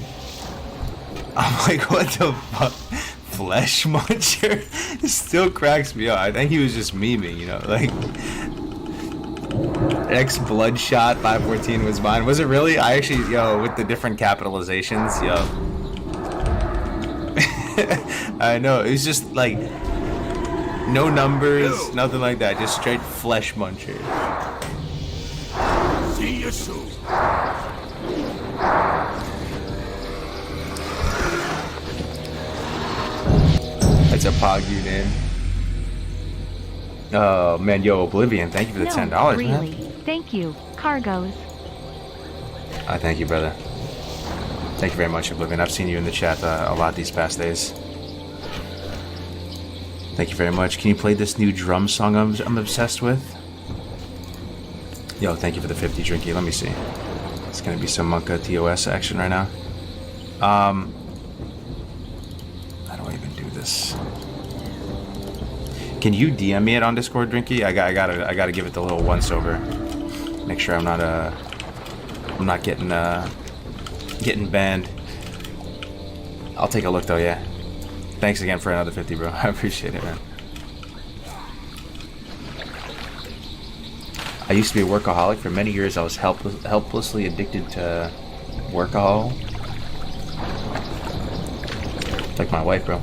S15: I'm like, what the fuck? Flesh Muncher? It still cracks me up. I think he was just memeing, you know, like... X Bloodshot 514 was mine. Was it really? I actually, yo, with the different capitalizations, yo. I know, it was just like... No numbers, nothing like that. Just straight Flesh Muncher.
S6: See you soon.
S15: That's a Pogu name. Oh man, yo, Oblivion, thank you for the $10,
S16: really.
S15: man.
S16: Thank you, Cargos.
S15: Thank you, brother. Thank you very much, Oblivion. I've seen you in the chat a lot these past days. Thank you very much. Can you play this new drum song I'm obsessed with? Yo, thank you for the 50, Drinky. Let me see. It's gonna be some Monka TOS action right now. How do I even do this? Can you DM me it on Discord, Drinky? I gotta give it the little once over. Make sure I'm not getting banned. I'll take a look though, yeah. Thanks again for another 50, bro. I appreciate it, man. I used to be a workaholic. For many years, I was helplessly addicted to workahol. Like my wife, bro.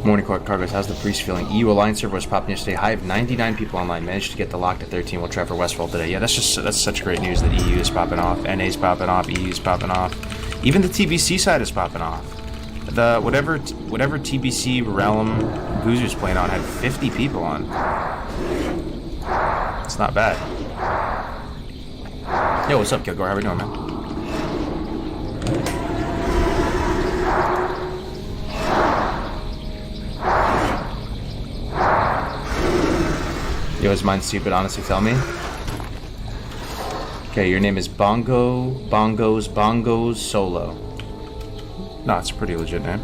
S15: Morning Cargos, how's the Priest feeling? EU Alliance server was popping yesterday. High of 99 people online. Managed to get the lock to 13 while Trevor Westfall today. Yeah, that's such great news that EU is popping off. NA's popping off. EU's popping off. Even the TBC side is popping off. The whatever TBC realm Goozer's playing on had 50 people on. It's not bad. Yo, what's up, Kilgore? How we doing, man? Yo, is mine stupid? Honestly, tell me. Okay, your name is Bongos Solo. No, it's a pretty legit name.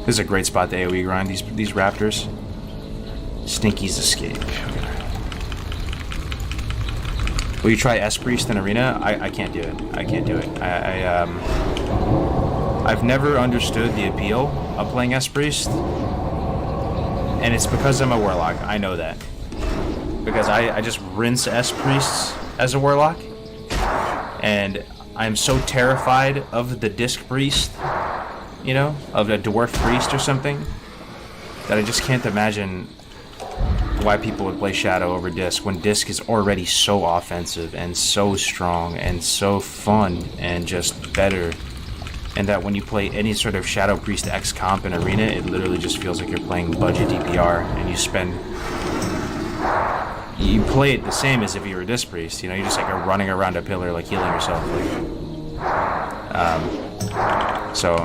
S15: This is a great spot to AoE grind these raptors. Stinky's Escape. Okay. Will you try S Priest in Arena? I can't do it. I can't do it. I've never understood the appeal of playing S Priest. And it's because I'm a Warlock. I know that. Because I just rinse S Priests as a Warlock. And I'm so terrified of the Disc Priest, you know, of a Dwarf Priest or something, that I just can't imagine why people would play Shadow over Disc when Disc is already so offensive and so strong and so fun and just better. And that when you play any sort of Shadow Priest X comp in Arena, it literally just feels like you're playing budget DPR and you spend you play it the same as if you were this priest. You know, you just like are running around a pillar, like healing yourself. So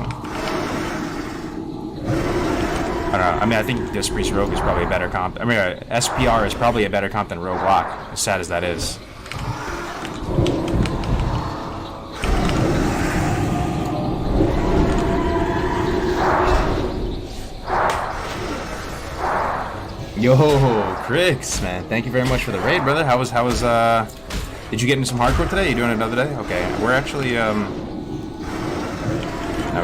S15: I don't know. I mean, I think this priest rogue is probably a better comp. I mean, SPR is probably a better comp than rogue lock, as sad as that is. Yo, Crix, man, thank you very much for the raid, brother. How was, did you get into some hardcore today? You doing it another day? Okay, we're actually, no,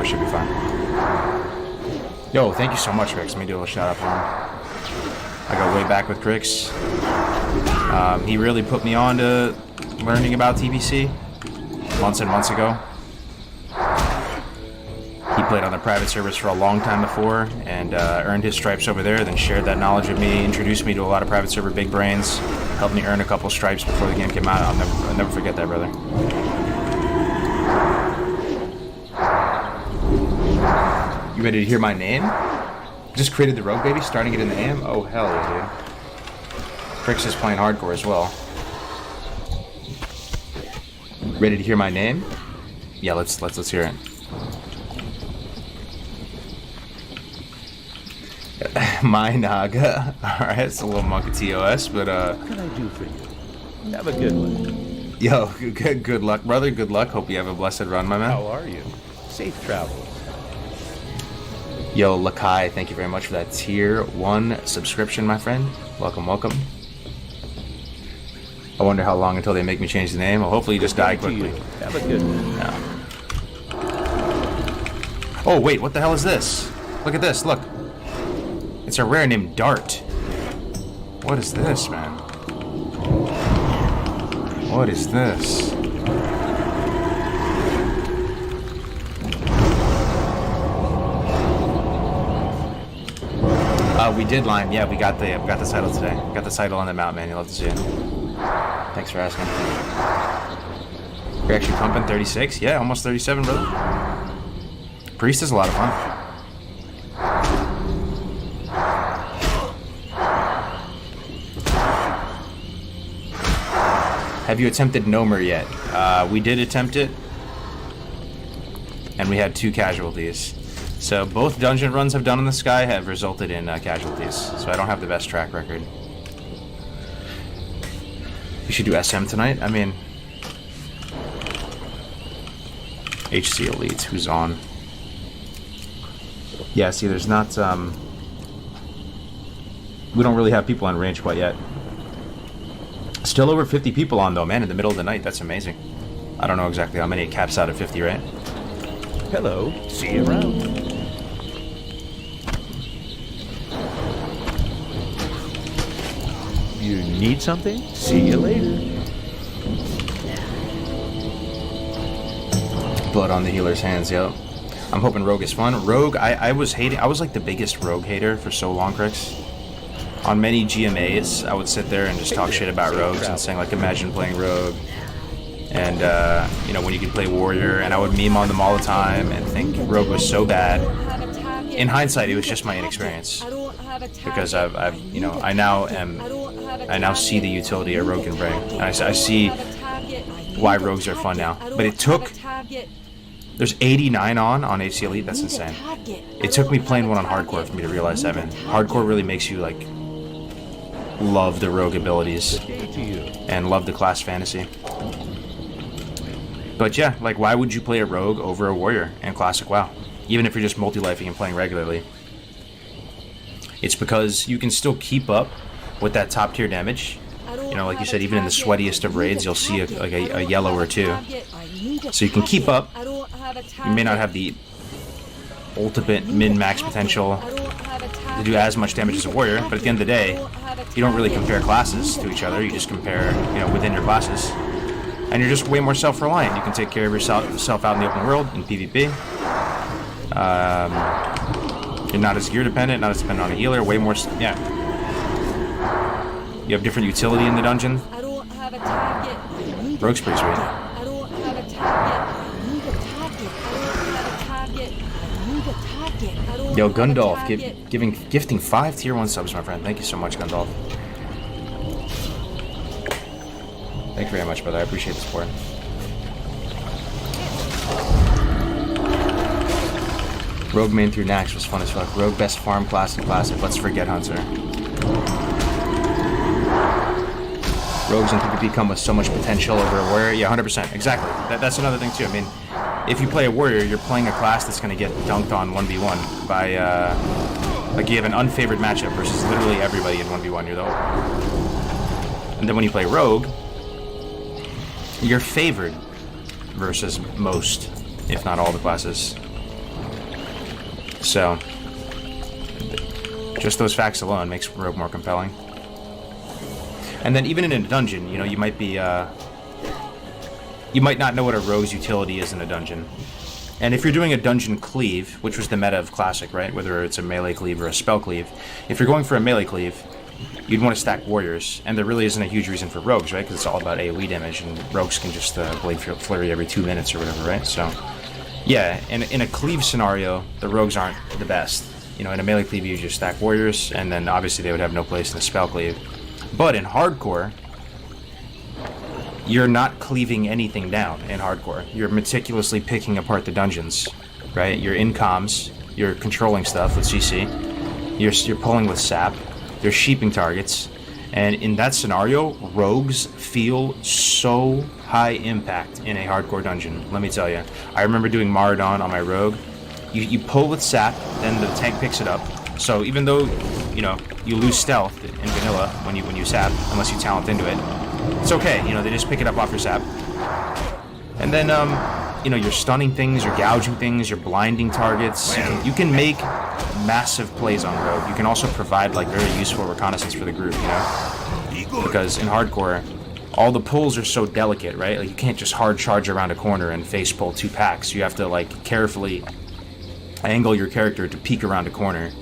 S15: we should be fine. Yo, thank you so much, Crix. Let me do a little shout out for him. I go way back with Crix. He really put me on to learning about TBC months and months ago. He played on the private servers for a long time before and earned his stripes over there, then shared that knowledge with me, introduced me to a lot of private server big brains, helped me earn a couple stripes before the game came out. I'll never forget that, brother. You ready to hear my name? Just created the rogue, baby, starting it in the AM? Oh, hell yeah, dude. Crix is playing hardcore as well. Ready to hear my name? Yeah, let's hear it. My Naga. Alright, it's a little monkey TOS, but
S6: What can I do for you? Have a good one.
S15: Yo, good luck, brother. Good luck. Hope you have a blessed run, my man.
S6: How are you? Safe travels.
S15: Yo, Lakai, thank you very much for that tier 1 subscription, my friend. Welcome, welcome. I wonder how long until they make me change the name. Well, hopefully you just die quickly.
S6: Have a good one.
S15: No. Oh, wait, what the hell is this? Look at this, look. It's a rare named Dart. What is this, man? What is this? We did Lime. Yeah, we got the title today. Got the title on the mount, man. You'll love to see it. Thanks for asking. You're actually pumping 36? Yeah, almost 37, brother. Priest is a lot of fun. Have you attempted Nomer yet? We did attempt it, and we had 2 casualties. So both dungeon runs I've done in the sky have resulted in casualties. So I don't have the best track record. We should do SM tonight. I mean, HC Elite, who's on? Yeah, see, there's not. We don't really have people on range quite yet. Still over 50 people on though, man, in the middle of the night. That's amazing. I don't know exactly how many it caps out at 50, right?
S6: Hello. See you around. You need something? See you later.
S15: Blood on the healer's hands, yo. I'm hoping Rogue is fun. Rogue, I was like the biggest Rogue hater for so long, Crix. On many GMAs, I would sit there and just talk shit about rogues and saying, like, imagine playing Rogue. And, you know, when you could play Warrior, and I would meme on them all the time and think Rogue was so bad. In hindsight, it was just my inexperience. Because you know, I now see the utility a Rogue can bring. And I see why Rogues are fun now. But it took... There's 89 on HC Elite, that's insane. It took me playing one on Hardcore for me to realize that, man. Hardcore really makes you, like, love the Rogue abilities and love the class fantasy. But yeah, like, why would you play a Rogue over a Warrior in Classic WoW? Even if you're just multi-lifing and playing regularly. It's because you can still keep up with that top tier damage. You know, like you said, even in the sweatiest of raids, you'll see a yellow or 2. So you can keep up. You may not have the ultimate min-max potential to do as much damage as a Warrior, but at the end of the day, you don't really compare classes to each other. You just compare, you know, within your classes. And you're just way more self-reliant. You can take care of yourself out in the open world, in PvP. You're not as gear dependent, not as dependent on a healer, way more, yeah. You have different utility in the dungeon. Rogue's pretty sweet. Yo, Gundolf, gifting 5 tier 1 subs, my friend. Thank you so much, Gundolf. you very much, brother. I appreciate the support. Rogue main through Nax was fun as fuck. Rogue best farm class in Classic. Let's forget Hunter. Rogues in PvP come with so much potential over a warrior. Yeah, 100%. Exactly. That's another thing too. I mean, if you play a warrior, you're playing a class that's going to get dunked on 1v1 by, like you have an unfavored matchup versus literally everybody in 1v1. You're the whole. And then when you play rogue, you're favored versus most, if not all the classes. So, just those facts alone makes rogue more compelling. And then even in a dungeon, you know, you might be, you might not know what a rogue's utility is in a dungeon. And if you're doing a dungeon cleave, which was the meta of Classic, right? Whether it's a melee cleave or a spell cleave, if you're going for a melee cleave, you'd want to stack warriors, and there really isn't a huge reason for rogues, right? Because it's all about AoE damage, and rogues can just blade flurry every 2 minutes or whatever, right? So, yeah, in a cleave scenario, the rogues aren't the best. You know, in a melee cleave, you just stack warriors, and then obviously they would have no place in a spell cleave. But in hardcore, you're not cleaving anything down in hardcore. You're meticulously picking apart the dungeons, right? You're in comms, you're controlling stuff with CC, you're pulling with sap, you're sheeping targets, and in that scenario, rogues feel so high impact in a hardcore dungeon, let me tell you. I remember doing Maradon on my rogue. You pull with sap, then the tank picks it up. So even though, you know, you lose stealth in vanilla when you sap, unless you talent into it, it's okay, you know, they just pick it up off your sap. And then, you know, you're stunning things, you're gouging things, you're blinding targets. You can make massive plays on rogue. You can also provide, like, very useful reconnaissance for the group, you know? Because in hardcore, all the pulls are so delicate, right? Like, you can't just hard charge around a corner and face pull 2 packs. You have to, like, carefully angle your character to peek around a corner.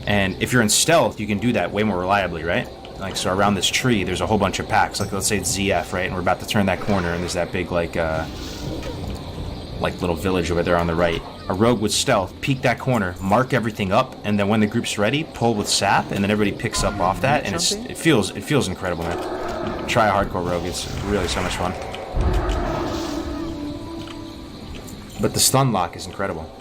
S15: And if you're in stealth, you can do that way more reliably, right? Like, so around this tree, there's a whole bunch of packs. Like, let's say it's ZF, right? And we're about to turn that corner, and there's that big, like little village over there on the right. A rogue with stealth, peek that corner, mark everything up, and then when the group's ready, pull with sap, and then everybody picks up off that, and it feels incredible, man. Try a hardcore rogue. It's really so much fun. But the stun lock is incredible.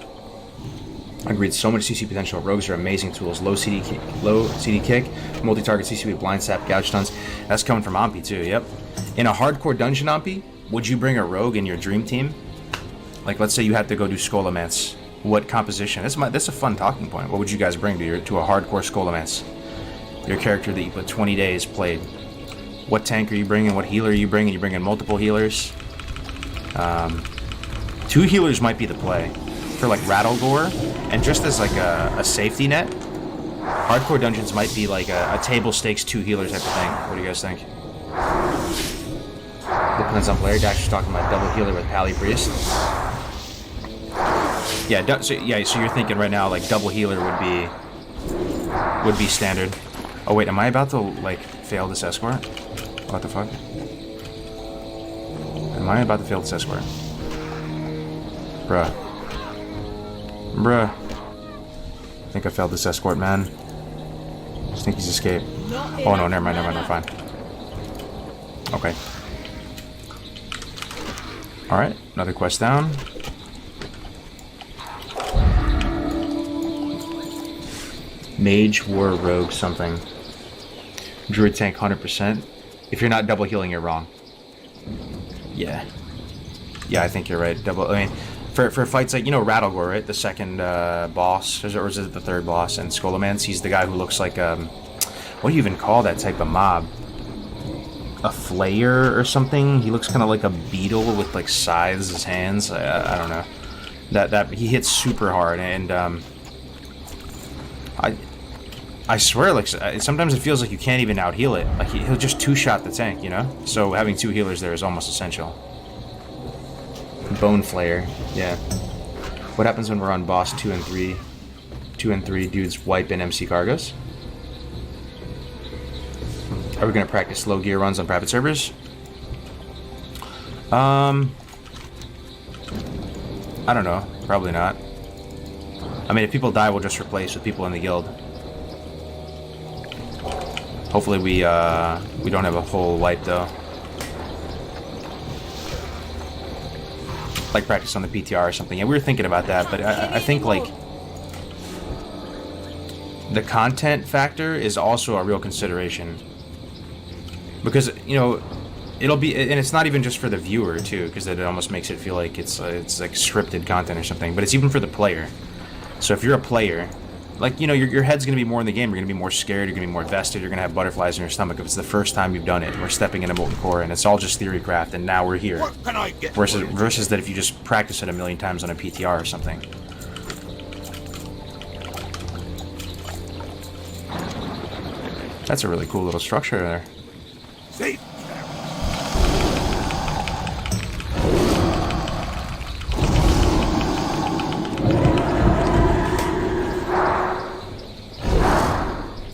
S15: Agreed, so much CC potential. Rogues are amazing tools. Low CD kick, multi-target CC with blind sap, gouge stuns. That's coming from Ampi too, yep. In a hardcore dungeon Ampi, would you bring a rogue in your dream team? Like, let's say you had to go do Scholomance. What composition? That's a fun talking point. What would you guys bring to a hardcore Scholomance? Your character that you put 20 days played. What tank are you bringing? What healer are you bringing? You bringing multiple healers? 2 healers might be the play. For like Rattlegore, and just as like a safety net, hardcore dungeons might be like a table stakes 2 healers type of thing. What do you guys think? Depends on player. Dax is talking about double healer with Pally Priest. Yeah, so you're thinking right now like double healer would be standard. Oh wait, am I about to like fail this escort? What the fuck? Am I about to fail this escort? Bruh. Bruh. I think I failed this escort, man. I think he's escaped. Oh no, never mind, we're fine. Okay. Alright, another quest down. Mage, War, Rogue, something. Druid tank 100%. If you're not double healing, you're wrong. Yeah. Yeah, I think you're right. For fights like, you know, Rattlegore, right? The second boss, or is it the third boss in Scholomance? He's the guy who looks like, what do you even call that type of mob? A flayer or something? He looks kind of like a beetle with like scythes as hands. I don't know. That he hits super hard, and I swear, like sometimes it feels like you can't even out heal it. Like he'll just 2-shot the tank, you know. So having 2 healers there is almost essential. Bone Flayer, yeah. What happens when we're on boss 2 and 3? 2 and 3 dudes wipe in MC Cargos? Are we gonna practice low gear runs on private servers? I don't know. Probably not. I mean, if people die, we'll just replace with people in the guild. Hopefully we don't have a full wipe though. like practice on the PTR or something. Yeah, we were thinking about that, but I think like the content factor is also a real consideration, because you know it'll be, and it's not even just for the viewer too, because it almost makes it feel like it's like scripted content or something, but it's even for the player. So if you're a player, like, you know, your head's going to be more in the game, you're going to be more scared, you're going to be more invested, you're going to have butterflies in your stomach if it's the first time you've done it. We're stepping into molten core and it's all just theory craft, and now we're here. Versus that if you just practice it a million times on a PTR or something. That's a really cool little structure there.
S6: Safe.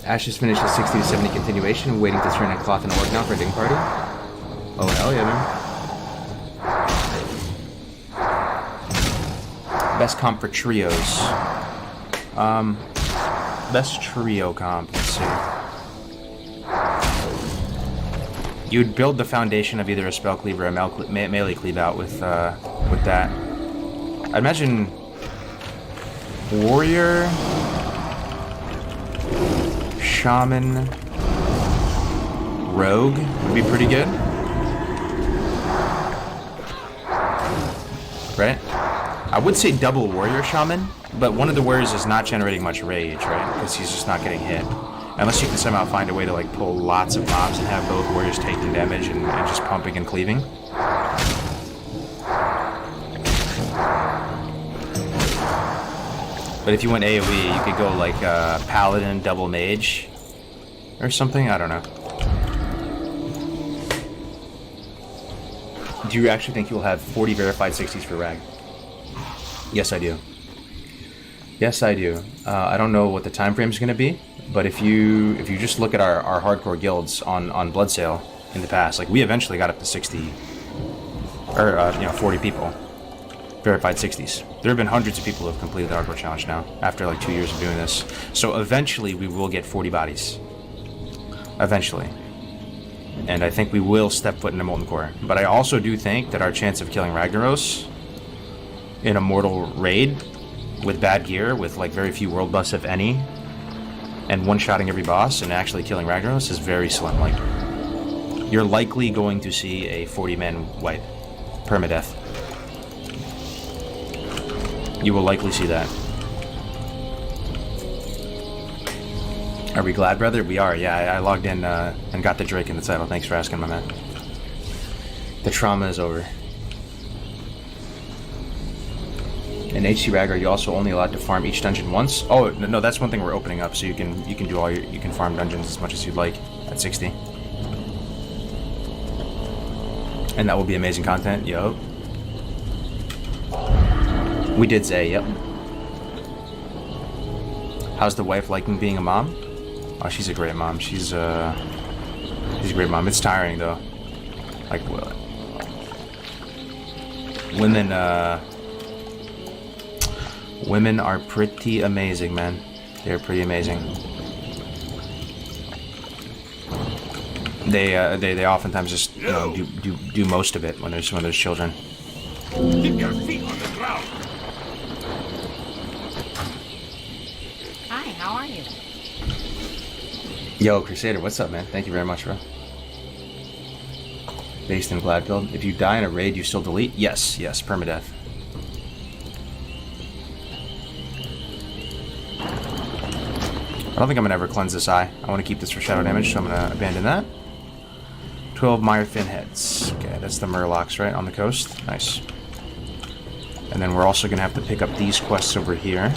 S15: Ash just finished his 60 to 70 continuation, waiting to turn on cloth and org now for a ding party. Oh hell yeah, man. Best comp for trios. Best trio comp, let's see. You'd build the foundation of either a spell cleave or a melee cleave out with that. I'd imagine warrior, shaman, rogue would be pretty good, right? I would say double warrior shaman, but one of the warriors is not generating much rage, right? Because he's just not getting hit. Unless you can somehow find a way to like pull lots of mobs and have both warriors taking damage and just pumping and cleaving. But if you went AoE, you could go like paladin, double mage, or something. I don't know. Do you actually think you'll have 40 verified 60s for Rag? Yes, I do. Yes, I do. I don't know what the time frame is going to be, but if you just look at our hardcore guilds on Bloodsail in the past, like we eventually got up to 60 or 40 people verified 60s. There have been hundreds of people who have completed the hardcore challenge now after like 2 years of doing this. So eventually we will get 40 bodies. Eventually. And I think we will step foot into Molten Core. But I also do think that our chance of killing Ragnaros in a mortal raid with bad gear, with like very few world buffs if any, and one-shotting every boss and actually killing Ragnaros is very slim. Like, you're likely going to see a 40-man wipe. Permadeath. You will likely see that. Are we glad, brother? We are, yeah. I logged in and got the Drake in the title. Thanks for asking, my man. The trauma is over. In HC Rag, are you also only allowed to farm each dungeon once? Oh, no, that's one thing we're opening up, so you can do all you can farm dungeons as much as you'd like at 60. And that will be amazing content, yo. We did say, yep. How's the wife liking being a mom? Oh, she's a great mom. She's a great mom. It's tiring though. Like, women are pretty amazing, man. They're pretty amazing. They oftentimes just do most of it when there's children.
S6: Keep your feet on the ground.
S10: Hi, how are you?
S15: Yo, Crusader, what's up, man? Thank you very much, bro. Based in Gladfield. If you die in a raid, you still delete? Yes, permadeath. I don't think I'm gonna ever cleanse this eye. I want to keep this for shadow damage, so I'm gonna abandon that. 12 Mire Fin heads. Okay, that's the Murlocs, right, on the coast. Nice. And then we're also gonna have to pick up these quests over here.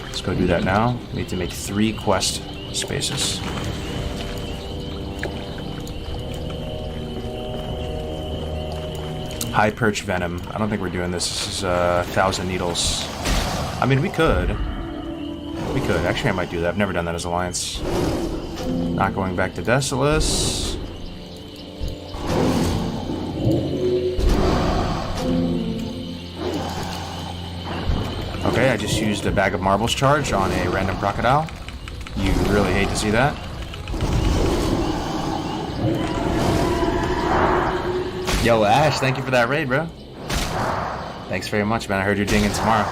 S15: Let's go do that now. We need to make 3 quest spaces. High Perch Venom. I don't think we're doing this. This is 1,000 Needles. I mean, we could. We could. Actually, I might do that. I've never done that as Alliance. Not going back to Desolus. Okay, I just used a bag of marbles charge on a random crocodile. You really hate to see that. Yo, Ash, thank you for that raid, bro. Thanks very much, man. I heard you're dinging tomorrow.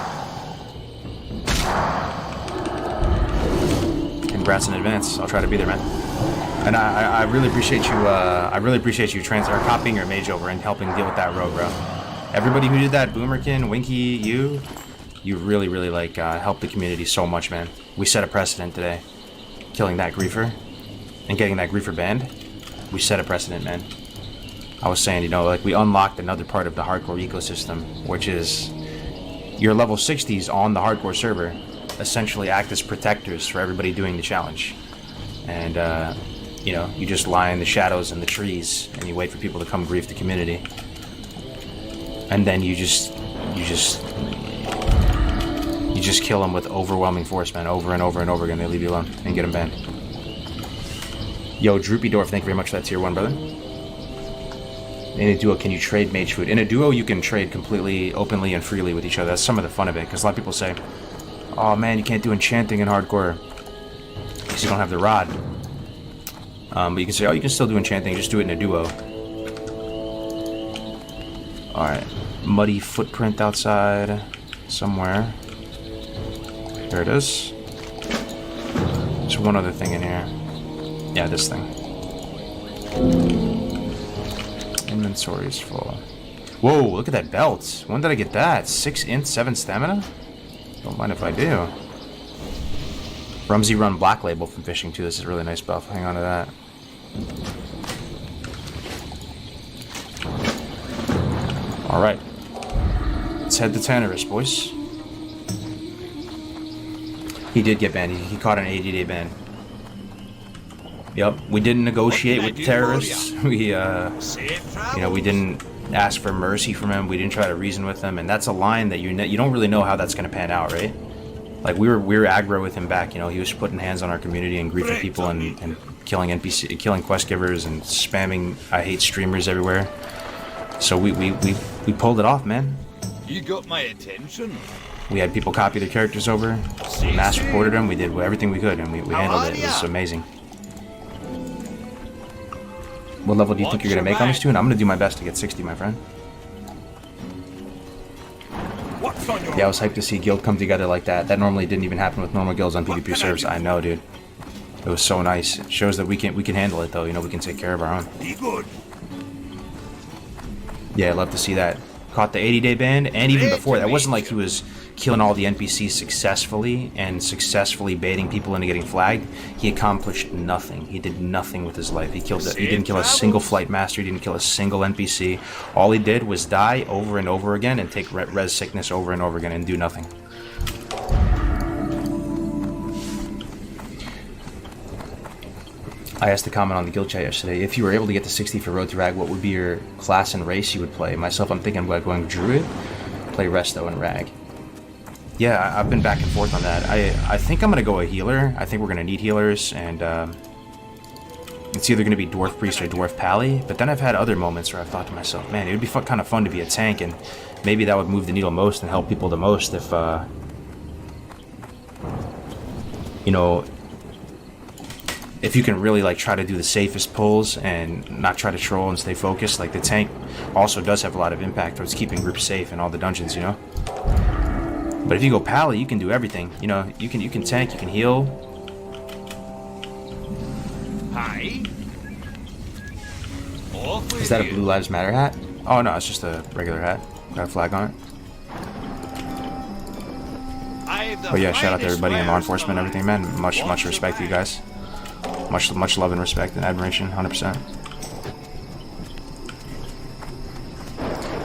S15: Congrats in advance. I'll try to be there, man. And I really appreciate you. I really appreciate you copying your mage over and helping deal with that rogue, bro. Everybody who did that, Boomerkin, Winky, you really, really like helped the community so much, man. We set a precedent today, killing that griefer and getting that griefer banned. We set a precedent, man. I was saying, you know, like we unlocked another part of the hardcore ecosystem, which is your level 60s on the hardcore server essentially act as protectors for everybody doing the challenge. And, you know, you just lie in the shadows and the trees and you wait for people to come grief the community. And then you just kill them with overwhelming force, man, over and over and over again. They leave you alone and get them banned. Yo, Droopy Dwarf, thank you very much for that tier 1, brother. In a duo, can you trade mage food? In a duo, you can trade completely, openly, and freely with each other. That's some of the fun of it, because a lot of people say, oh man, you can't do enchanting in hardcore because you don't have the rod. But you can say, oh, you can still do enchanting, just do it in a duo. Alright, muddy footprint outside somewhere. There it is. There's one other thing in here. Yeah, this thing. Inventory's full. Whoa, look at that belt. When did I get that? 6 int, 7 stamina? Don't mind if I do. Rumsey Run Black Label from fishing too. This is a really nice buff. Hang on to that. Alright. Let's head to Tannerus, boys. He did get banned. He caught an 80-day ban. Yep, we didn't negotiate with terrorists. We, you know, we didn't ask for mercy from him. We didn't try to reason with him, and that's a line that you don't really know how that's gonna pan out, right? Like we were aggro with him back. You know, he was putting hands on our community and griefing people and killing NPC, killing quest givers and spamming I hate streamers everywhere. So we pulled it off, man.
S6: You got my attention.
S15: We had people copy their characters over, mass reported them. We did everything we could, and we handled it. It was amazing. What level do you think you're going to make on this tune? I'm going to do my best to get 60, my friend. Yeah, I was hyped to see guild come together like that. That normally didn't even happen with normal guilds on PvP servers. I know, dude. It was so nice. It shows that we can handle it, though. You know, we can take care of our own. Yeah, I'd love to see that. Caught the 80-day ban, and even before that, it wasn't like he was killing all the NPCs successfully and successfully baiting people into getting flagged. He accomplished nothing. He did nothing with his life. He didn't kill a single flight master. He didn't kill a single NPC. All he did was die over and over again and take res sickness over and over again and do nothing. I asked a comment on the guild chat yesterday. If you were able to get to 60 for Road to Rag, what would be your class and race you would play? Myself, I'm thinking about going Druid, play Resto and Rag. Yeah, I've been back and forth on that. I think I'm going to go a healer. I think we're going to need healers, and it's either going to be Dwarf Priest or Dwarf Pally. But then I've had other moments where I've thought to myself, man, it would be kind of fun to be a tank, and maybe that would move the needle most and help people the most if, you know, if you can really like try to do the safest pulls and not try to troll and stay focused. Like the tank also does have a lot of impact towards keeping groups safe in all the dungeons, you know. But if you go Pally, you can do everything. You know, you can tank, you can heal.
S6: Hi.
S15: Is that a Blue Lives Matter hat? Oh no, it's just a regular hat. Got a flag on it. Oh yeah, shout out to everybody in law enforcement and everything, man. Much respect to you guys. Much love and respect and admiration, 100%.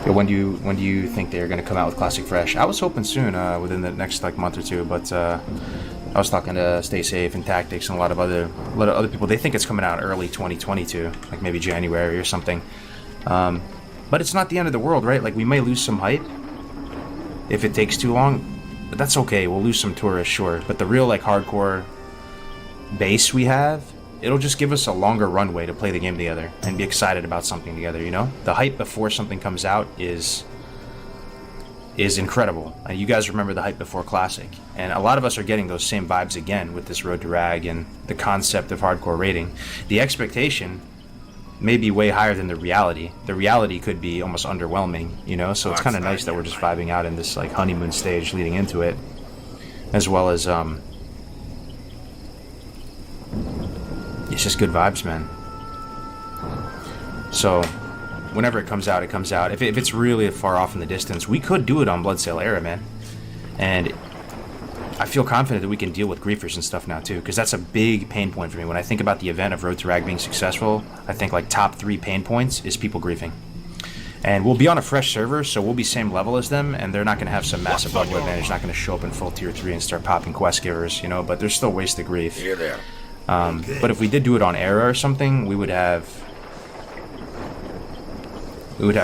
S15: Yo, when do you think they're gonna come out with Classic Fresh? I was hoping soon, within the next like month or two, but I was talking to Stay Safe and Tactics and a lot of other people. They think it's coming out early 2022, like maybe January or something. But it's not the end of the world, right? Like we may lose some hype if it takes too long, but that's okay. We'll lose some tourists, sure. But the real like hardcore base we have, it'll just give us a longer runway to play the game together and be excited about something together, you know? The hype before something comes out is incredible. You guys remember the hype before Classic, and a lot of us are getting those same vibes again with this Road to Rag and the concept of hardcore raiding. The expectation may be way higher than the reality. The reality could be almost underwhelming, you know? So it's kind of nice that we're just vibing out in this like honeymoon stage leading into it, as well as it's just good vibes, man. So whenever it comes out, it comes out. If it's really far off in the distance, we could do it on Bloodsail Era, man. And I feel confident that we can deal with griefers and stuff now too, because that's a big pain point for me. When I think about the event of Road to Rag being successful, I think like top 3 pain points is people griefing. And we'll be on a fresh server, so we'll be same level as them, and they're not going to have some massive level advantage, not going to show up in full tier 3 and start popping quest givers, you know, but there's still ways to grief. But if we did do it on Era or something, we would have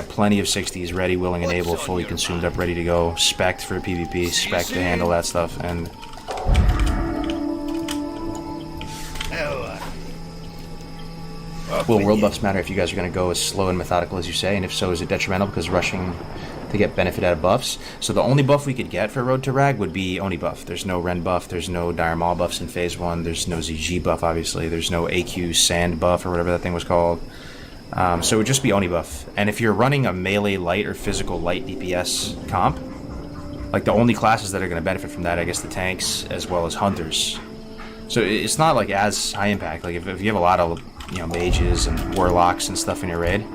S15: plenty of 60s ready, willing, and able, fully consumed up, ready to go, spec'd for PvP, spec'd to handle that stuff, and... Will world buffs matter if you guys are going to go as slow and methodical as you say, and if so, is it detrimental because rushing to get benefit out of buffs? So the only buff we could get for Road to Rag would be Oni buff. There's no Ren buff, there's no Dire Maul buffs in Phase 1, there's no ZG buff, obviously, there's no AQ Sand buff, or whatever that thing was called. So it would just be Oni buff. And if you're running a melee light or physical light DPS comp, like the only classes that are going to benefit from that, I guess the tanks as well as hunters. So it's not like as high impact. Like if you have a lot of, you know, mages and warlocks and stuff in your raid,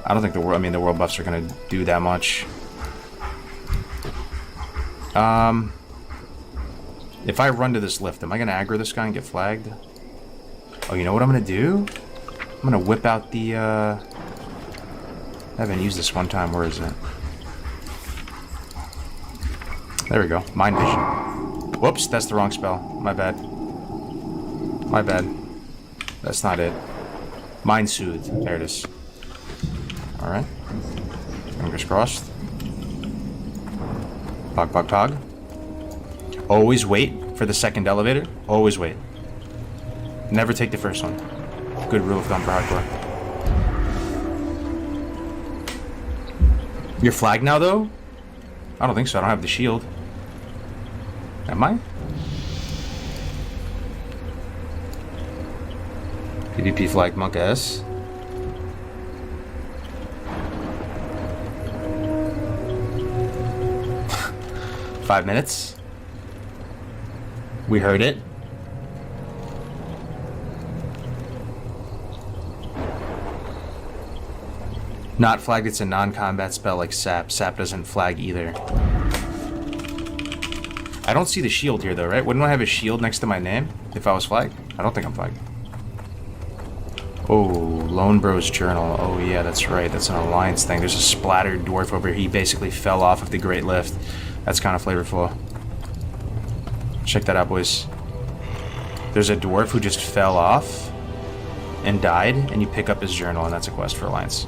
S15: I don't think the world buffs are going to do that much. If I run to this lift, am I going to aggro this guy and get flagged? Oh, you know what I'm going to do? I'm gonna whip out the, I haven't used this one time, where is it? There we go, Mind Vision. Whoops, that's the wrong spell, my bad. My bad. That's not it. Mind Soothe, there it is. Alright. Fingers crossed. Pog, pog, pog. Always wait for the second elevator, always wait. Never take the first one. Good rule of thumb for hardcore. You're flagged now, though? I don't think so. I don't have the shield. Am I? PvP flag Monk S. Five minutes. We heard it. Not flagged, it's a non-combat spell like Sap. Sap doesn't flag either. I don't see the shield here though, right? Wouldn't I have a shield next to my name if I was flagged? I don't think I'm flagged. Oh, Lone Bro's Journal. Oh yeah, that's right. That's an alliance thing. There's a splattered dwarf over here. He basically fell off of the Great Lift. That's kind of flavorful. Check that out, boys. There's a dwarf who just fell off and died, and you pick up his journal, and that's a quest for alliance.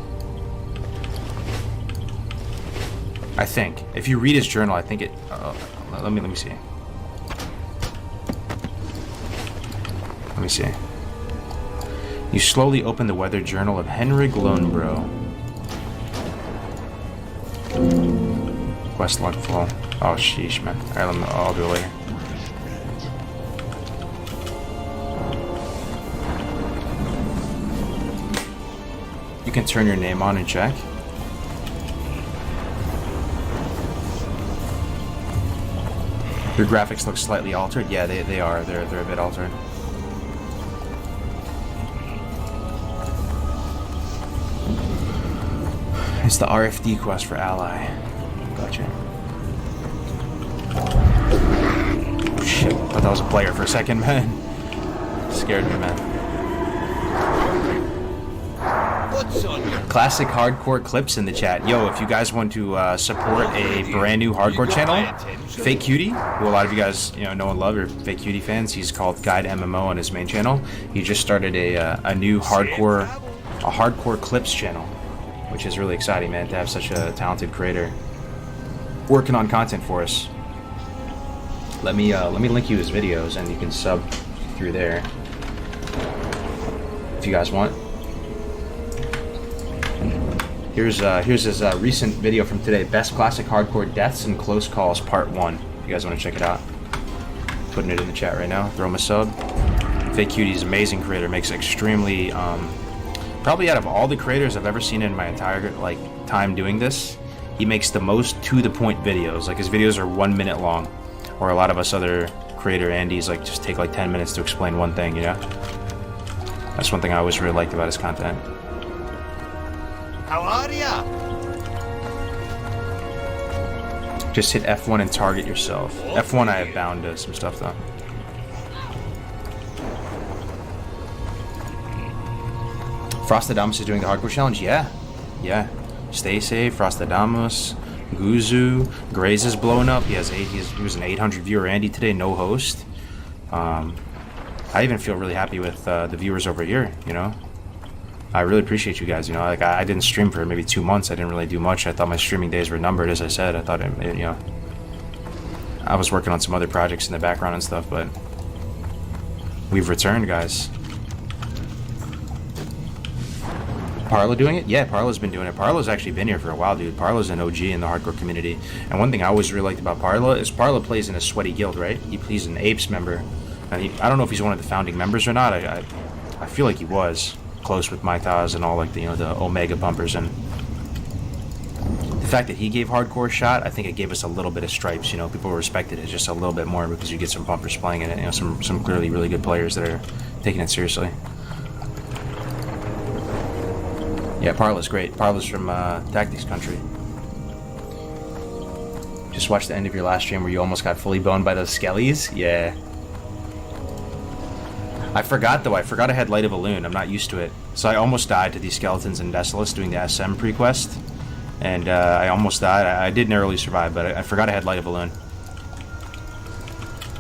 S15: I think. If you read his journal, I think it... let me see. Let me see. You slowly open the weather journal of Henrik Lonebro. Quest log full. Oh, sheesh, man. Alright, I'll do it later. You can turn your name on and check. Your graphics look slightly altered. Yeah, they are. They're a bit altered. It's the RFD quest for Ally. Gotcha. Oh, shit. I thought that was a player for a second, man. Scared me, man. Classic hardcore clips in the chat. Yo, if you guys want to support a brand new hardcore channel, Fake Cutie, who a lot of you guys know and love, are Fake Cutie fans. He's called Guide MMO on his main channel. He just started a new hardcore clips channel, which is really exciting, man, to have such a talented creator working on content for us. Let me link you his videos, and you can sub through there if you guys want. Here's his recent video from today, Best Classic Hardcore Deaths and Close Calls Part 1. If you guys want to check it out. Putting it in the chat right now. Throw him a sub. Fake Cutie's amazing creator, makes extremely, probably out of all the creators I've ever seen in my entire like time doing this, he makes the most to-the-point videos. Like his videos are 1 minute long, or a lot of us other creator Andy's like just take like 10 minutes to explain one thing, you know? That's one thing I always really liked about his content.
S6: How are ya?
S15: Just hit F1 and target yourself. F1 I have bound to some stuff though. Frostadamus is doing the hardcore challenge? Yeah. Yeah. Stay safe, Frostadamus, Guzu, Graze is blowing up. He was an 800 viewer Andy today, no host. I even feel really happy with the viewers over here, you know? I really appreciate you guys, you know? Like, I didn't stream for maybe 2 months. I didn't really do much. I thought my streaming days were numbered, as I said. I thought, you know, I was working on some other projects in the background and stuff, but we've returned, guys. Parla doing it? Yeah, Parla's been doing it. Parla's actually been here for a while, dude. Parla's an OG in the hardcore community. And one thing I always really liked about Parla is Parla plays in a sweaty guild, right? He's an Apes member. And I don't know if he's one of the founding members or not. I feel like he was close with Maitaz and all like the, you know, the Omega pumpers. And the fact that he gave hardcore a shot, I think it gave us a little bit of stripes. You know, people respected it just a little bit more because you get some pumpers playing in it. You know, some clearly really good players that are taking it seriously. Yeah, Parla's great. Parla's from Tactics Country. Just watched the end of your last stream where you almost got fully boned by those skellies. Yeah. I forgot though. I forgot I had Light of a Loon. I'm not used to it. So I almost died to these skeletons in Desolace doing the SoM pre-quest. And I almost died. I did narrowly survive, but I forgot I had Light of a Loon.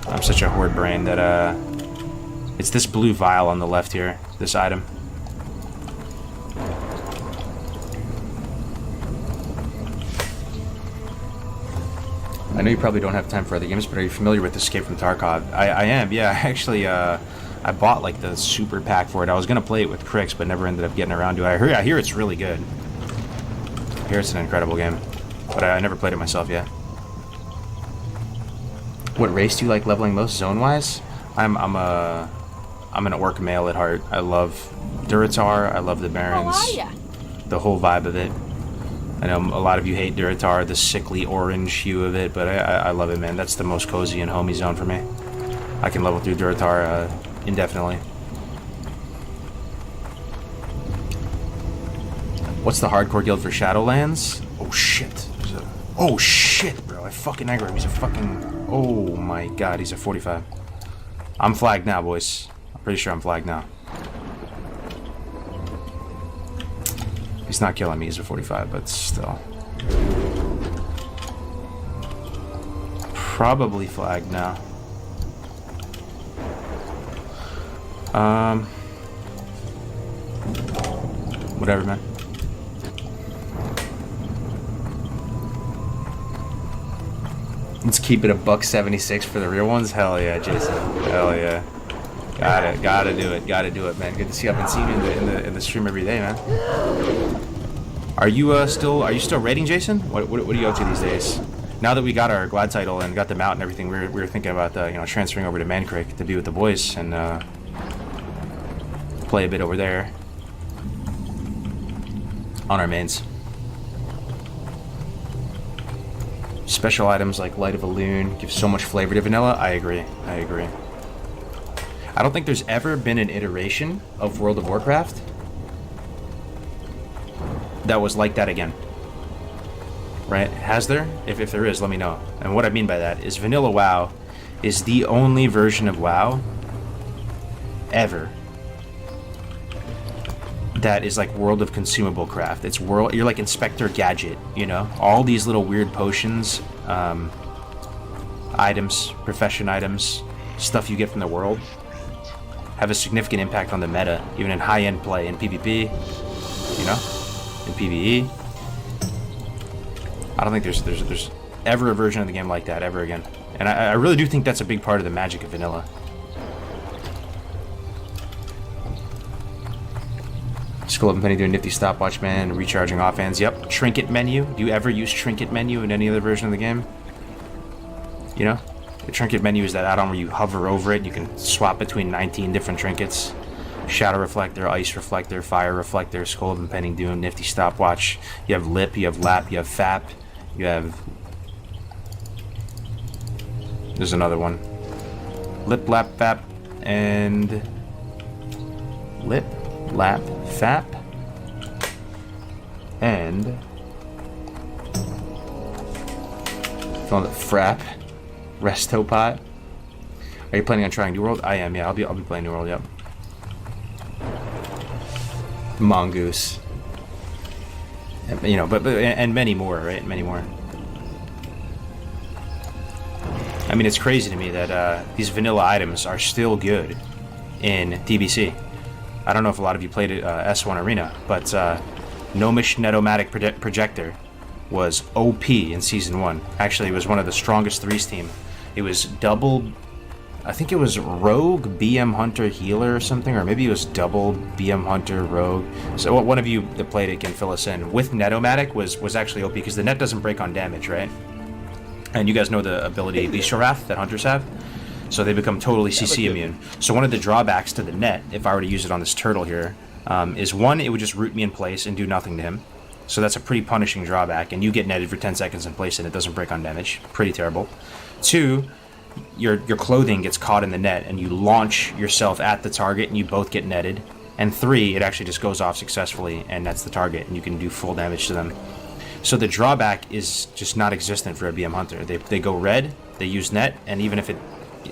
S15: I'm such a horde brain that it's this blue vial on the left here. This item. I know you probably don't have time for other games, but are you familiar with Escape from Tarkov? I am, yeah. Actually, I bought like the super pack for it. I was gonna play it with Crix, but never ended up getting around to it. I hear it's really good. I hear it's an incredible game, but I never played it myself yet. What race do you like leveling most zone-wise? I'm an orc male at heart. I love Duratar. I love the Barons. The whole vibe of it. I know a lot of you hate Duratar, the sickly orange hue of it, but I love it, man. That's the most cozy and homey zone for me. I can level through Duratar indefinitely. What's the hardcore guild for Shadowlands? Oh shit. Oh shit, bro. I fucking aggro him. He's a fucking... Oh my god, he's a 45. I'm flagged now, boys. I'm pretty sure I'm flagged now. He's not killing me, he's a 45, but still. Probably flagged now. Whatever, man. Let's keep it a $1.76 for the real ones. Hell yeah, Jason. Hell yeah. Gotta do it, man. Good to see you. I've been seeing you in the stream every day, man. Are you still raiding, Jason? What are you up to these days? Now that we got our Glad title and got the mount and everything, we were thinking about transferring over to Mancreek to be with the boys and play a bit over there on our mains. Special items like Light of a Loon give so much flavor to vanilla. I agree. I don't think there's ever been an iteration of World of Warcraft that was like that again. Right? Has there? If there is, let me know. And what I mean by that is vanilla WoW is the only version of WoW ever that is like World of Consumable Craft. It's world. You're like Inspector Gadget, you know? All these little weird potions, items, profession items, stuff you get from the world have a significant impact on the meta, even in high-end play, in PvP, you know? In PvE. I don't think there's ever a version of the game like that ever again. And I really do think that's a big part of the magic of vanilla. Skull of Penny doing nifty stopwatch, man, recharging offhands. Yep, trinket menu. Do you ever use trinket menu in any other version of the game? You know? The trinket menu is that add-on where you hover over it. You can swap between 19 different trinkets. Shadow Reflector, Ice Reflector, Fire Reflector, Skull of Impending Doom, Nifty Stopwatch. You have Lip, you have Lap, you have Fap, you have... There's another one. Lip, Lap, Fap, and... Lip, Lap, Fap, and... Frap, Restopot. Are you planning on trying New World? I am, yeah. I'll be playing New World, yep. Mongoose. You know, but and many more, right? Many more. I mean, it's crazy to me that these vanilla items are still good in TBC. I don't know if a lot of you played S1 Arena, but Gnomish Netomatic Projector was OP in Season 1. Actually, it was one of the strongest 3s team. It was double... I think it was Rogue, BM Hunter, Healer or something, or maybe it was double BM Hunter, Rogue. So one of you that played it can fill us in. With Netomatic was actually OP, because the net doesn't break on damage, right? And you guys know the ability Bestial Wrath that Hunters have? So they become totally CC immune. So one of the drawbacks to the net, if I were to use it on this turtle here, is one, it would just root me in place and do nothing to him. So that's a pretty punishing drawback, and you get netted for 10 seconds in place and it doesn't break on damage. Pretty terrible. Two, your clothing gets caught in the net and you launch yourself at the target and you both get netted. And three, it actually just goes off successfully and nets the target and you can do full damage to them. So the drawback is just not existent for a BM Hunter. They go red, they use net, and even if it...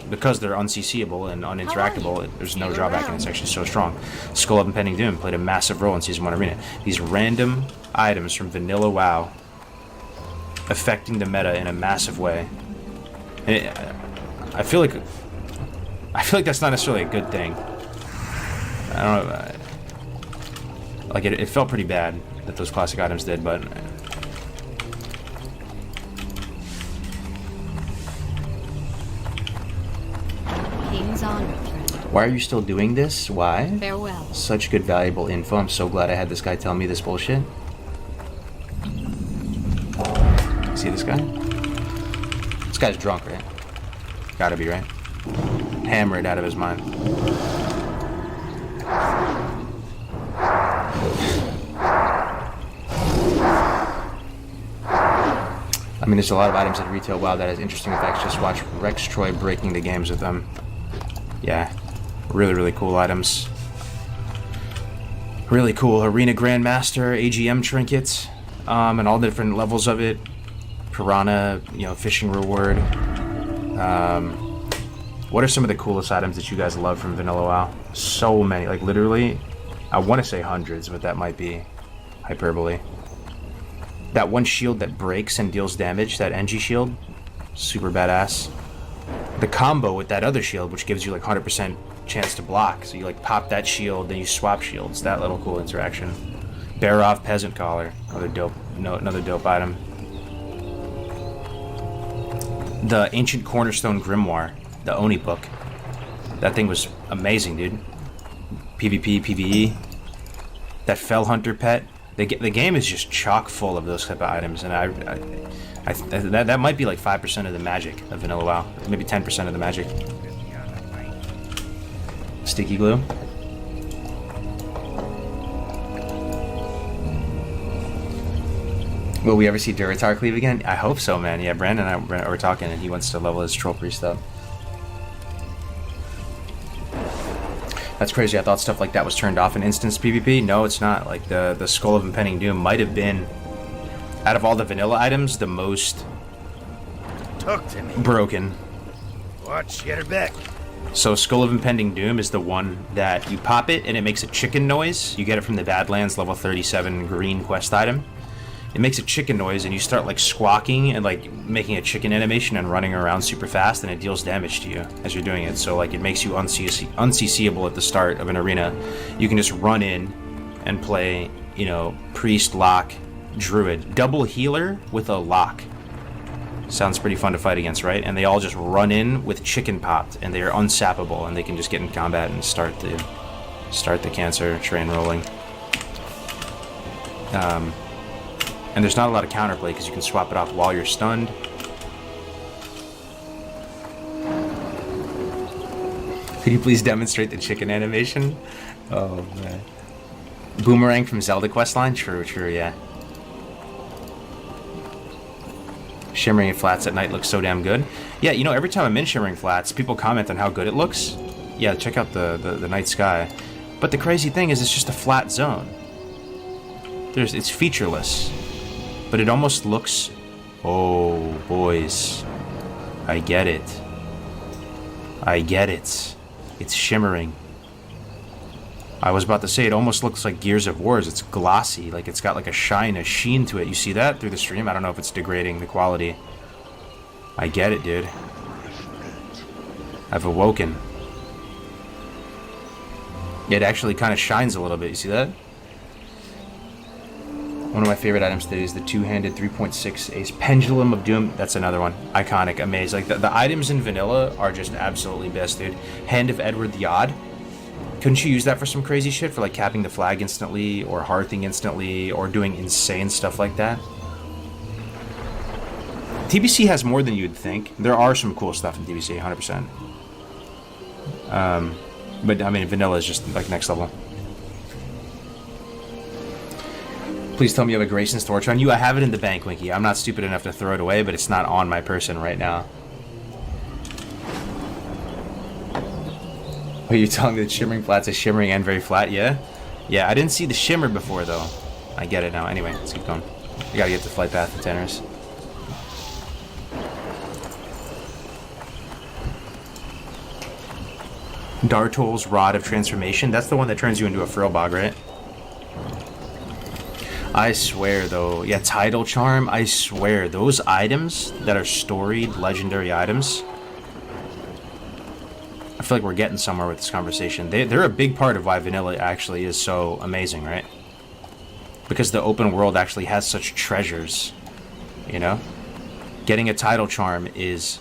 S15: because they're unCCable and uninteractable, there's no drawback, and it's actually so strong. Skull of Impending Doom played a massive role in Season 1 Arena. These random items from vanilla WoW affecting the meta in a massive way. And I feel like that's not necessarily a good thing. I don't know. Like, it felt pretty bad that those classic items did, but...
S10: King's honor.
S15: Why are you still doing this? Why?
S10: Farewell.
S15: Such good, valuable info. I'm so glad I had this guy tell me this bullshit. See this guy? This guy's drunk, right? Gotta be, right? Hammered out of his mind. I mean, there's a lot of items in retail WoW that has interesting effects. Just watch Rex Troy breaking the games with them. Yeah, really, really cool items. Really cool Arena Grandmaster, AGM trinkets, and all the different levels of it. Piranha, fishing reward. What are some of the coolest items that you guys love from Vanilla WoW? So many, like literally, I want to say hundreds, but that might be hyperbole. That one shield that breaks and deals damage, that NG shield, super badass. The combo with that other shield, which gives you like 100% chance to block. So you like pop that shield, then you swap shields. That little cool interaction. Barov Peasant Collar, another dope item. The Ancient Cornerstone Grimoire, the Oni book. That thing was amazing, dude. PvP, PvE. That Fell Hunter pet. The game is just chock full of those type of items, and that might be like 5% of the magic of Vanilla WoW. Maybe 10% of the magic. Sticky glue. Will we ever see Duratar Cleave again? I hope so, man. Yeah, Brandon and I were talking, and he wants to level his Troll Priest up. That's crazy. I thought stuff like that was turned off in instance PvP. No, it's not. Like, the Skull of Impending Doom might have been, out of all the vanilla items, the most
S6: Talk to me.
S15: broken.
S6: Watch, get her back.
S15: So Skull of Impending Doom is the one that you pop it and it makes a chicken noise. You get it from the Badlands level 37 green quest item. It makes a chicken noise and you start like squawking and like making a chicken animation and running around super fast, and it deals damage to you as you're doing it. So like it makes you unCCable at the start of an arena. You can just run in and play, Priest, Lock, Druid. Double healer with a Lock. Sounds pretty fun to fight against, right? And they all just run in with chicken popped, and they are unsappable, and they can just get in combat and start the cancer train rolling. And there's not a lot of counterplay because you can swap it off while you're stunned. Could you please demonstrate the chicken animation? Oh man. Boomerang from Zelda questline? True, yeah. Shimmering Flats at night looks so damn good. Yeah, you know, every time I'm in Shimmering Flats, people comment on how good it looks. Yeah, check out the night sky. But the crazy thing is it's just a flat zone. It's featureless. But it almost looks... Oh, boys. I get it. I get it. It's shimmering. I was about to say, it almost looks like Gears of War. It's glossy, like it's got like a shine, a sheen to it. You see that through the stream? I don't know if it's degrading the quality. I get it, dude. I've awoken. It actually kind of shines a little bit. You see that? One of my favorite items today is the two-handed 3.6 Ace Pendulum of Doom. That's another one. Iconic, amazing. Like the items in vanilla are just absolutely best, dude. Hand of Edward the Odd. Couldn't you use that for some crazy shit? For like capping the flag instantly, or hearthing instantly, or doing insane stuff like that? TBC has more than you'd think. There are some cool stuff in TBC, 100%. But I mean, vanilla is just like next level. Please tell me you have a Grayson's torch on you. I have it in the bank, Winky. I'm not stupid enough to throw it away, but it's not on my person right now. Are you telling me that Shimmering Flats is shimmering and very flat? Yeah? Yeah, I didn't see the shimmer before, though. I get it now. Anyway, let's keep going. We gotta get to Flight Path containers. Dartol's Rod of Transformation. That's the one that turns you into a Frillbog, right? I swear, though. Yeah, Tidal Charm. I swear, those items that are storied, legendary items... I feel like we're getting somewhere with this conversation. They're a big part of why vanilla actually is so amazing, right? Because the open world actually has such treasures, you know? Getting a Tidal Charm is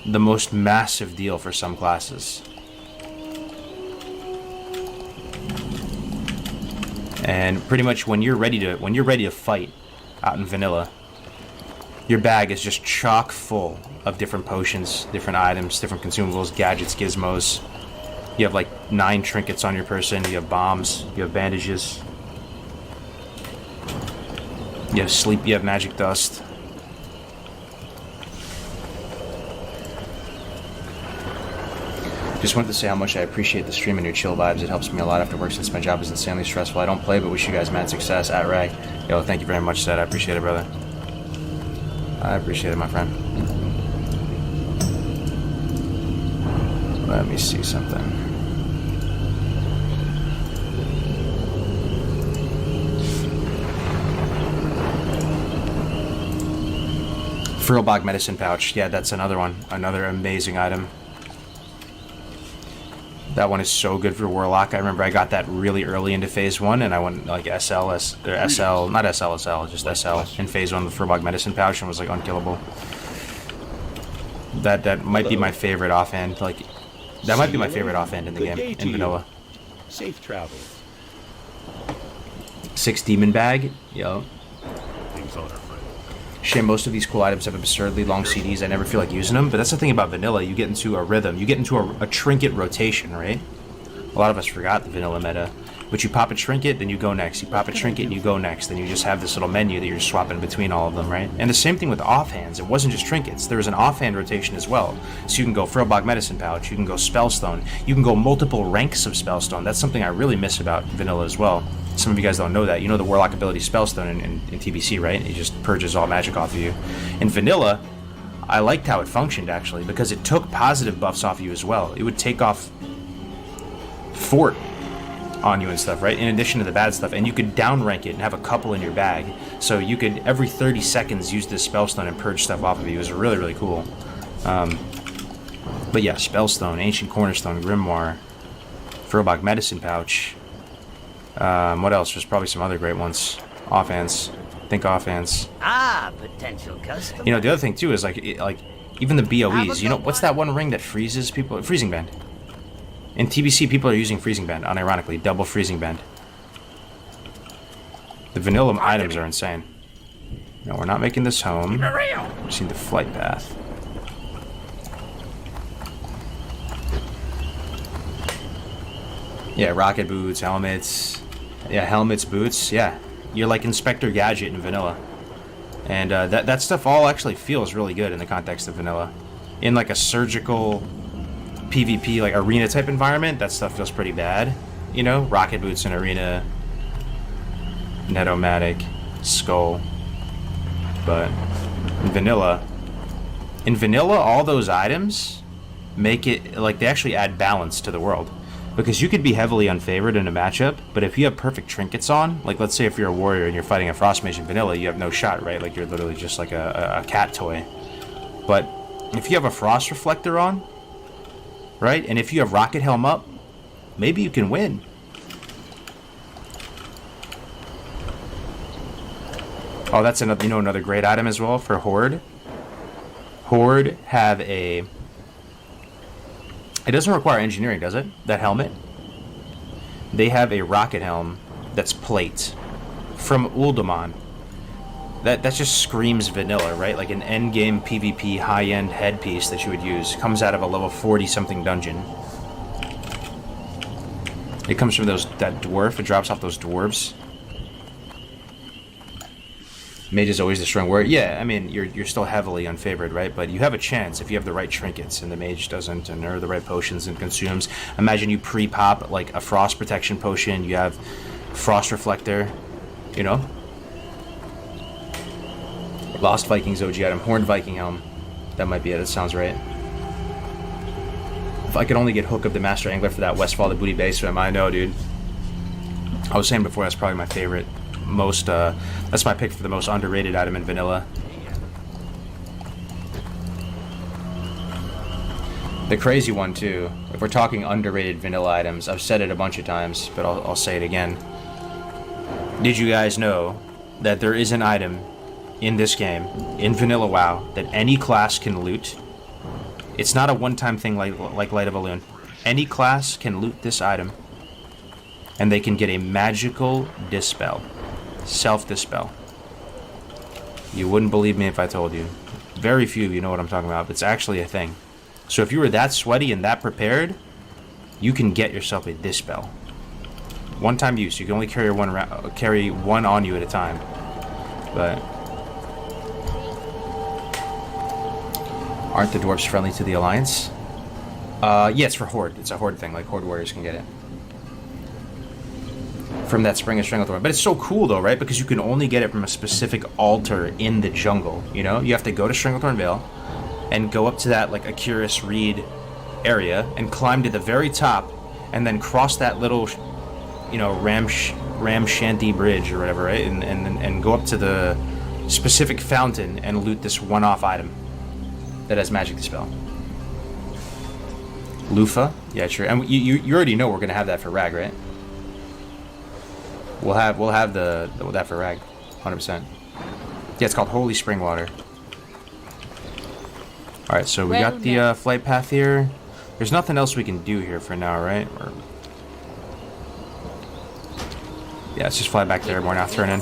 S15: the most massive deal for some classes. And pretty much when you're ready to fight out in vanilla, your bag is just chock full of different potions, different items, different consumables, gadgets, gizmos. You have like 9 trinkets on your person, you have bombs, you have bandages. You have sleep, you have magic dust. Just wanted to say how much I appreciate the stream and your chill vibes. It helps me a lot after work since my job is insanely stressful. I don't play, but wish you guys mad success at Rag. Yo, thank you very much, Seth. I appreciate it, brother. I appreciate it, my friend. Let me see something. Frillbog Medicine Pouch. Yeah, that's another one. Another amazing item. That one is so good for Warlock. I remember I got that really early into Phase 1, and I went like not SL, just SL in Phase 1 with Frillbog Medicine Pouch, and was like unkillable. That might be my favorite offhand. Like, that might be my favorite offhand in the game, in vanilla.
S17: Safe travel.
S15: 6 Demon Bag. Yo. Shame most of these cool items have absurdly long CDs. I never feel like using them, but that's the thing about vanilla. You get into a rhythm. You get into a trinket rotation, right? A lot of us forgot the vanilla meta. But you pop a trinket, then you go next. You pop a trinket, and you go next. Then you just have this little menu that you're swapping between all of them, right? And the same thing with offhands. It wasn't just trinkets. There was an offhand rotation as well. So you can go Frillbog Medicine Pouch. You can go Spellstone. You can go multiple ranks of Spellstone. That's something I really miss about vanilla as well. Some of you guys don't know that. You know the Warlock ability Spellstone in TBC, right? It just purges all magic off of you. In vanilla, I liked how it functioned, actually, because it took positive buffs off you as well. It would take off Fort on you and stuff, right? In addition to the bad stuff. And you could downrank it and have a couple in your bag. So you could, every 30 seconds, use this Spellstone and purge stuff off of you. It was really, really cool. But yeah, Spellstone, Ancient Cornerstone, Grimoire, Frillbog Medicine Pouch. What else? There's probably some other great ones. Offhands. Think offhands.
S17: Ah, potential customer.
S15: You know, the other thing, too, is like even the BOEs. You know, what's that one ring that freezes people? Freezing Band. In TBC, people are using Freezing Band, unironically. Double Freezing Band. The vanilla items are insane. No, we're not making this home. We just need the Flight Path. Yeah, rocket boots, helmets. Yeah, helmets, boots. Yeah, you're like Inspector Gadget in vanilla, and that stuff all actually feels really good in the context of vanilla. In like a surgical PvP, like arena type environment, that stuff feels pretty bad. You know, rocket boots in arena, Netomatic, skull. But in vanilla, all those items make it like they actually add balance to the world. Because you could be heavily unfavored in a matchup, but if you have perfect trinkets on, like let's say if you're a warrior and you're fighting a frost mage in vanilla, you have no shot, right? Like you're literally just like a cat toy. But if you have a frost reflector on, right, and if you have rocket helm up, maybe you can win. Oh, that's another, another great item as well for Horde. Horde have a... It doesn't require engineering, does it? That helmet? They have a rocket helm that's plate from Uldaman. That just screams vanilla, right? Like an endgame PvP high-end headpiece that you would use. Comes out of a level 40-something dungeon. It comes from that dwarf. It drops off those dwarves. Mage is always the strong word. Yeah, I mean, you're still heavily unfavored, right? But you have a chance if you have the right trinkets, and the mage doesn't, or the right potions and consumes. Imagine you pre-pop, like, a frost protection potion, you have frost reflector, you know? Lost Vikings OG item, Horned Viking Helm. That might be it, that sounds right. If I could only get Hook of the Master Angler for that Westfall the Booty Base swim, I know, dude. I was saying before, that's probably my favorite. That's my pick for the most underrated item in vanilla. The crazy one too, if we're talking underrated vanilla items, I've said it a bunch of times, but I'll say it again. Did you guys know that there is an item in this game, in vanilla WoW, that any class can loot? It's not a one-time thing like Light of a Loon. Any class can loot this item, and they can get a magical dispel. Self-dispel. You wouldn't believe me if I told you. Very few of you know what I'm talking about, but it's actually a thing. So if you were that sweaty and that prepared, you can get yourself a dispel. One-time use. You can only carry one on you at a time. But aren't the dwarves friendly to the Alliance? Yeah, it's for Horde. It's a Horde thing. Like Horde warriors can get it from that Spring of Stranglethorn. But it's so cool though, right? Because you can only get it from a specific altar in the jungle, you know? You have to go to Stranglethorn Vale and go up to that like Akiris Reed area and climb to the very top and then cross that little, you know, Ram Shanty Bridge or whatever, right? And go up to the specific fountain and loot this one-off item that has Magic Dispel. Lufa? Yeah, sure. And you already know we're gonna have that for Rag, right? We'll have that for Rag, 100%. Yeah, it's called Holy Spring Water. All right, so we got the flight path here. There's nothing else we can do here for now, right? Yeah, let's just fly back there. We're not turning.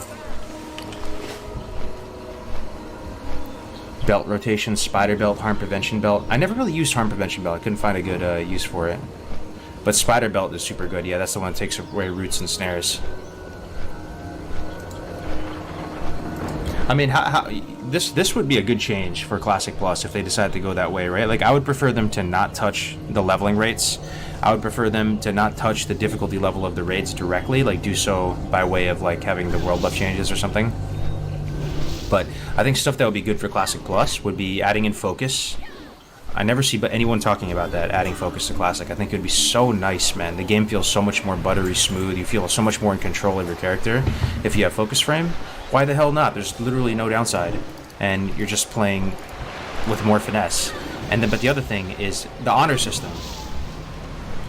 S15: Belt rotation, spider belt, harm prevention belt. I never really used harm prevention belt. I couldn't find a good use for it. But spider belt is super good. Yeah, that's the one that takes away roots and snares. I mean, this would be a good change for Classic Plus if they decide to go that way, right? Like, I would prefer them to not touch the leveling rates. I would prefer them to not touch the difficulty level of the raids directly, like do so by way of like having the world buff changes or something. But I think stuff that would be good for Classic Plus would be adding in focus. I never see anyone talking about that, adding focus to Classic. I think it would be so nice, man. The game feels so much more buttery smooth. You feel so much more in control of your character if you have focus frame. Why the hell not? There's literally no downside. And you're just playing with more finesse. But the other thing is the honor system.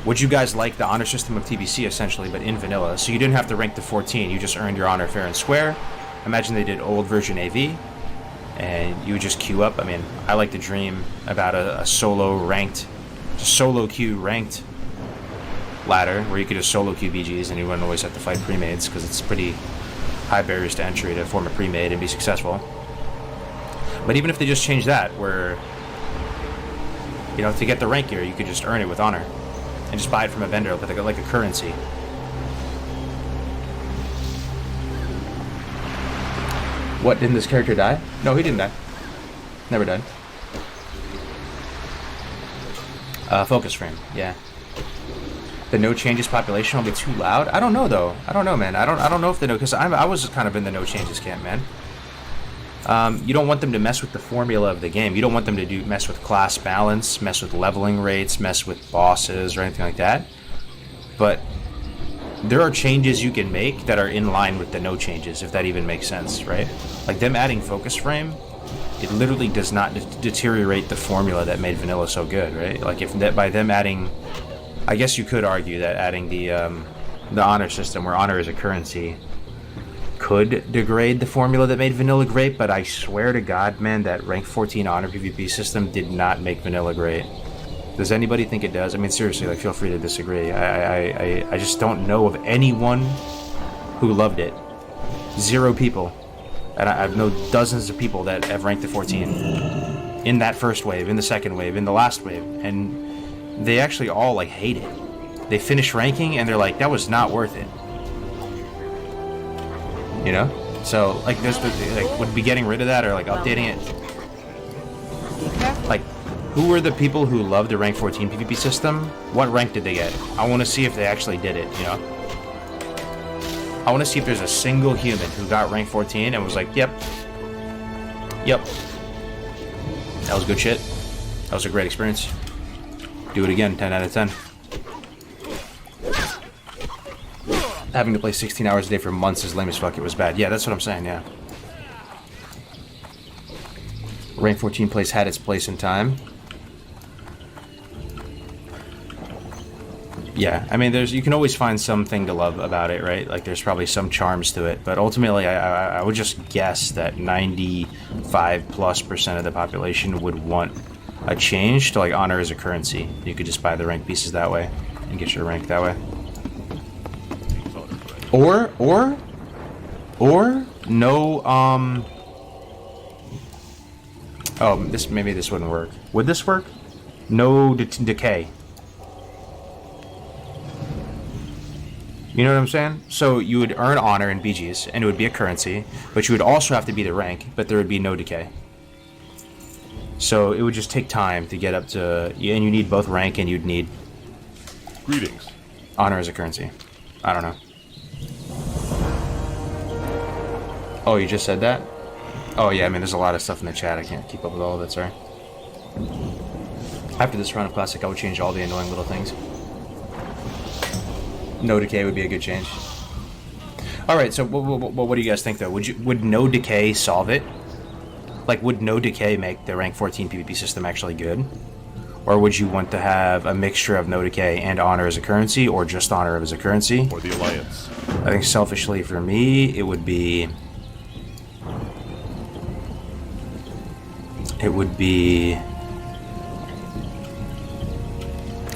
S15: Would you guys like the honor system of TBC, essentially, but in vanilla? So you didn't have to rank to 14. You just earned your honor fair and square. Imagine they did old version AV. And you would just queue up. I mean, I like to dream about a solo queue ranked ladder where you could just solo queue BGs and you wouldn't always have to fight pre-mades, because it's pretty high barriers to entry to form a pre-made and be successful. But even if they just change that, where, you know, to get the rank gear, you could just earn it with honor. and just buy it from a vendor like a currency. What, didn't this character die? No, he didn't die. Never died. Focus frame, yeah. The no changes population will be too loud? I don't know though. I don't know, man. I don't know if they know, because I was kind of in the no changes camp, man. You don't want them to mess with the formula of the game. You don't want them to mess with class balance, mess with leveling rates, mess with bosses or anything like that. But there are changes you can make that are in line with the no changes, if that even makes sense, right? Like them adding focus frame, it literally does not deteriorate the formula that made vanilla so good, right? Like if that by them adding, I guess you could argue that adding the honor system, where honor is a currency, could degrade the formula that made vanilla great, but I swear to God, man, that rank 14 honor PvP system did not make vanilla great. Does anybody think it does? I mean, seriously, like, feel free to disagree. I just don't know of anyone who loved it. 0 people. And I know dozens of people that have ranked the 14 in that first wave, in the second wave, in the last wave, and they actually all, like, hate it. They finish ranking and they're like, that was not worth it. You know? So, like, would be getting rid of that or, like, updating it. Like, who were the people who loved the rank 14 PvP system? What rank did they get? I want to see if they actually did it, you know? I want to see if there's a single human who got rank 14 and was like, yep. Yep. That was good shit. That was a great experience. Do it again, 10 out of 10. Having to play 16 hours a day for months is lame as fuck. It was bad. Yeah, that's what I'm saying, yeah. Rank 14 place had its place in time. Yeah, I mean, you can always find something to love about it, right? Like, there's probably some charms to it, but ultimately, I would just guess that 95+% of the population would want a change to, like, honor as a currency. You could just buy the rank pieces that way and get your rank that way. Or no, oh, maybe this wouldn't work. Would this work? No decay. You know what I'm saying? So you would earn honor in BGs, and it would be a currency, but you would also have to be the rank, but there would be no decay. So it would just take time to get up to, and you need both rank and you'd need
S18: greetings.
S15: Honor as a currency. I don't know. Oh, you just said that? Oh yeah, I mean, there's a lot of stuff in the chat. I can't keep up with all of it, sorry. After this round of Classic, I would change all the annoying little things. No decay would be a good change. Alright, so what do you guys think, though? Would no decay solve it? Like, would no decay make the rank 14 PvP system actually good? Or would you want to have a mixture of no decay and honor as a currency, or just honor as a currency?
S18: Or the Alliance?
S15: I think selfishly for me, it would be... It would be...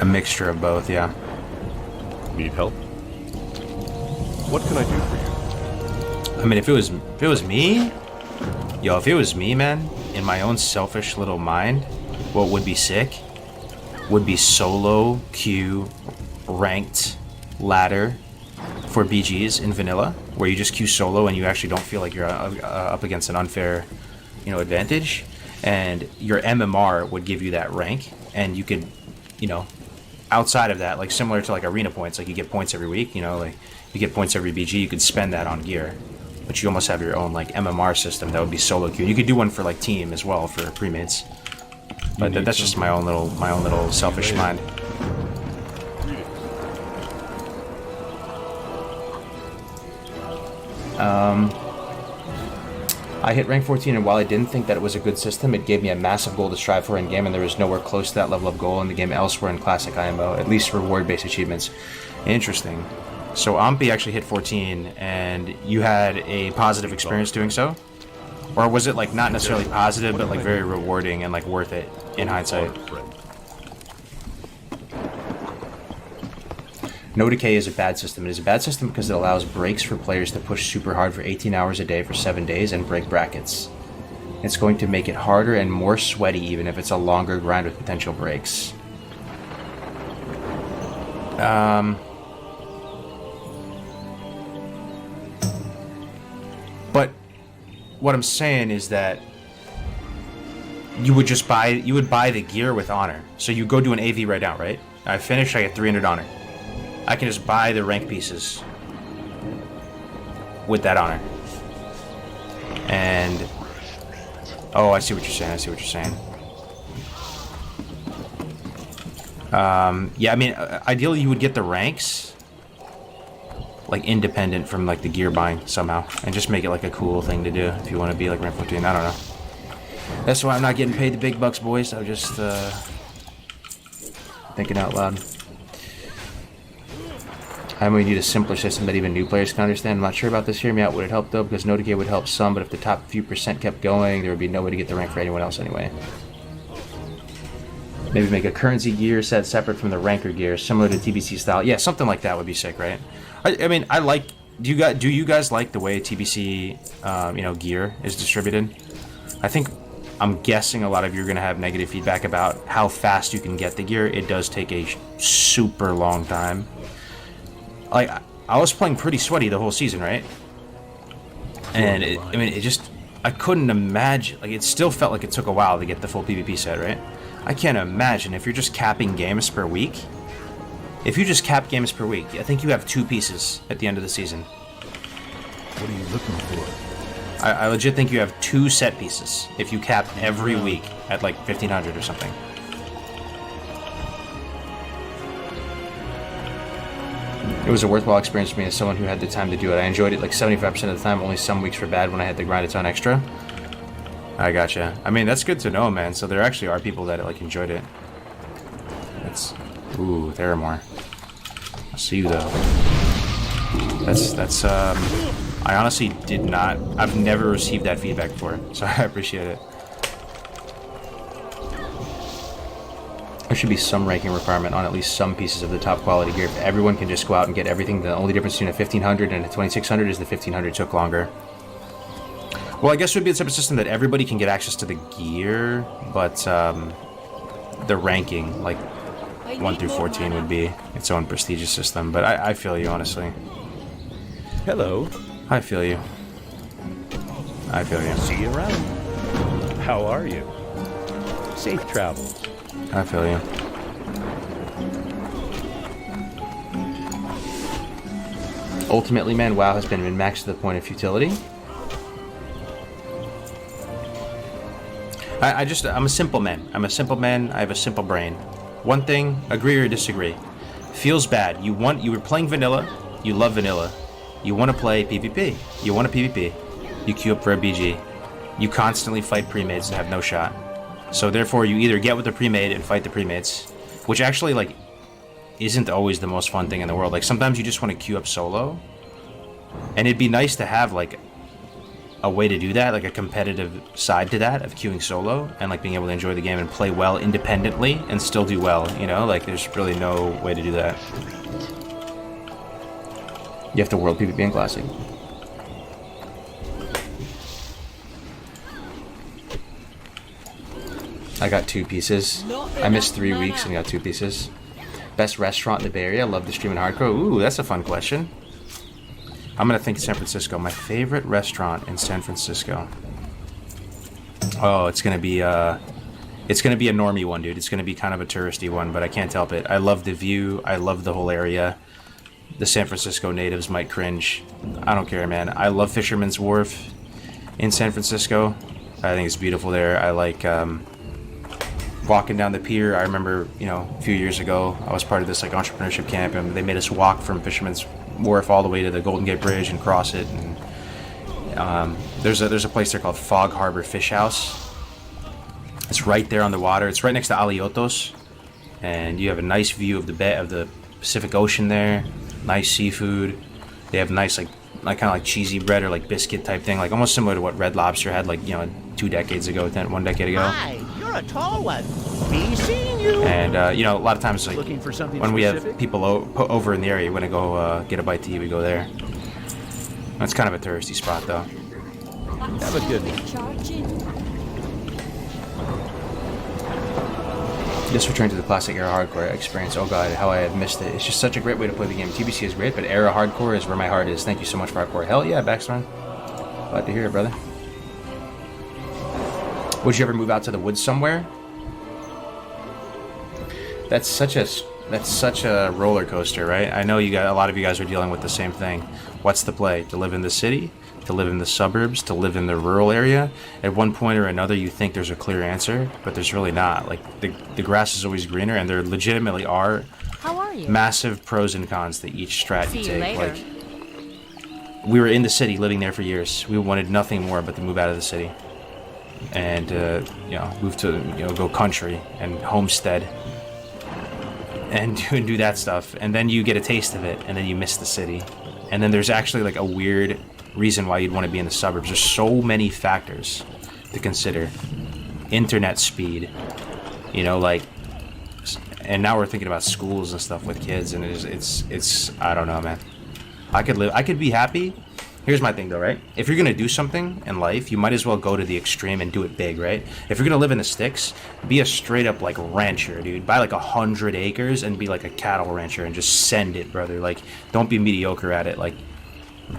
S15: a mixture of both, yeah.
S18: Need help? What can I do for you?
S15: I mean, if it was me, yo, if it was me, man, in my own selfish little mind, what would be sick would be solo queue ranked ladder for BGs in vanilla, where you just queue solo and you actually don't feel like you're up against an unfair, advantage, and your MMR would give you that rank, and you could, outside of that, like similar to like arena points, like you get points every week, like you get points every BG, you could spend that on gear, but you almost have your own like MMR system that would be solo queue. You could do one for like team as well for premates, but that's just my own little selfish mind. I hit rank 14, and while I didn't think that it was a good system, it gave me a massive goal to strive for in game, and there was nowhere close to that level of goal in the game elsewhere in Classic IMO, at least reward-based achievements. Interesting. So Ampi actually hit 14, and you had a positive experience doing so? Or was it like not necessarily positive, but like very rewarding and like worth it in hindsight? No decay is a bad system. It is a bad system because it allows breaks for players to push super hard for 18 hours a day for 7 days and break brackets. It's going to make it harder and more sweaty even if it's a longer grind with potential breaks. But what I'm saying is that you would buy the gear with honor. So you go do an AV right now, right? I finish, I get 300 honor. I can just buy the rank pieces with that honor. And oh, I see what you're saying. Yeah, I mean, ideally you would get the ranks like independent from like the gear buying somehow, and just make it like a cool thing to do if you want to be like rank 14. I don't know. That's why I'm not getting paid the big bucks, boys. I'm just thinking out loud. I mean, we need a simpler system that even new players can understand. I'm not sure about this. Hear me out. Would it help though? Because no decay would help some, but if the top few percent kept going, there would be no way to get the rank for anyone else anyway. Maybe make a currency gear set separate from the ranker gear, similar to TBC style. Yeah, something like that would be sick, right? I mean, I like. Do you guys like the way TBC, gear is distributed? I'm guessing a lot of you are gonna have negative feedback about how fast you can get the gear. It does take a super long time. Like, I was playing pretty sweaty the whole season, right? And I couldn't imagine. Like, it still felt like it took a while to get the full PvP set, right? I can't imagine if you're just capping games per week. If you just cap games per week, I think you have 2 pieces at the end of the season.
S17: What are you looking for?
S15: I legit think you have 2 set pieces if you cap every week at like 1500 or something. It was a worthwhile experience for me as someone who had the time to do it. I enjoyed it like 75% of the time. Only some weeks were bad when I had to grind a ton extra. I gotcha. I mean, that's good to know, man. So there actually are people that like enjoyed it. Ooh, there are more. I see you though. That's I honestly did not. I've never received that feedback before, so I appreciate it. There should be some ranking requirement on at least some pieces of the top quality gear. If everyone can just go out and get everything, the only difference between a 1500 and a 2600 is the 1500 took longer. Well, I guess it would be the type of system that everybody can get access to the gear, but the ranking, like 1 through 14, would be its own prestigious system. But I feel you, honestly.
S17: Hello.
S15: I feel you. I feel you.
S17: See you around. How are you? Safe travels.
S15: I feel you. Ultimately, man, WoW has been min-maxed to the point of futility. I'm a simple man. I have a simple brain. One thing, agree or disagree. Feels bad. You were playing vanilla. You love vanilla. You want to play PvP. You want a PvP. You queue up for a BG. You constantly fight pre-mates and have no shot. So therefore, you either get with the pre-made and fight the pre-mates, which actually like isn't always the most fun thing in the world. Like sometimes you just want to queue up solo, and it'd be nice to have like a way to do that, like a competitive side to that of queuing solo and like being able to enjoy the game and play well independently and still do well. You know, like there's really no way to do that. You have to world PvP in Classic. I got 2 pieces. I missed 3 weeks and got 2 pieces. Best restaurant in the Bay Area. I love the stream in hardcore. Ooh, that's a fun question. I'm gonna think San Francisco. My favorite restaurant in San Francisco. Oh, it's gonna be a normie one, dude. It's gonna be kind of a touristy one, but I can't help it. I love the view. I love the whole area. The San Francisco natives might cringe. I don't care, man. I love Fisherman's Wharf in San Francisco. I think it's beautiful there. I like walking down the pier. I remember, a few years ago, I was part of this like entrepreneurship camp, and they made us walk from Fisherman's Wharf all the way to the Golden Gate Bridge and cross it. And there's a place there called Fog Harbor Fish House. It's right there on the water. It's right next to Aliotos, and you have a nice view of the Pacific Ocean there. Nice seafood. They have nice like kind of like cheesy bread or like biscuit type thing, like almost similar to what Red Lobster had like 1 decade ago.
S17: Hi, you're a tall one. Be seeing you.
S15: And a lot of times like
S17: Looking for something
S15: when
S17: specific?
S15: we have people over in the area, when I go get a bite to eat, we go there. That's kind of a touristy spot though.
S17: Have a good one.
S15: This return to the classic era hardcore experience. Oh god, how I have missed it. It's just such a great way to play the game. TBC is great, but era hardcore is where my heart is. Thank you so much for hardcore. Hell yeah, Backstorm. Glad to hear it, brother. Would you ever move out to the woods somewhere? That's such a roller coaster, right? I know a lot of you guys are dealing with the same thing. What's the play? To live in the city? To live in the suburbs? To live in the rural area? At one point or another, you think there's a clear answer, but there's really not. Like, the grass is always greener, and there legitimately are massive pros and cons to each strat you take. Like, we were in the city, living there for years. We wanted nothing more but to move out of the city. And, move to, go country and homestead. And do that stuff. And then you get a taste of it, and then you miss the city. And then there's actually, like, a weird reason why you'd want to be in the suburbs. There's so many factors to consider. Internet speed, and now we're thinking about schools and stuff with kids, and it's I don't know, man. I could be happy. Here's my thing though, right? If you're gonna do something in life, you might as well go to the extreme and do it big, right? If you're gonna live in the sticks, be a straight up like rancher, dude. Buy like 100 acres and be like a cattle rancher and just send it, brother. Like, don't be mediocre at it. Like,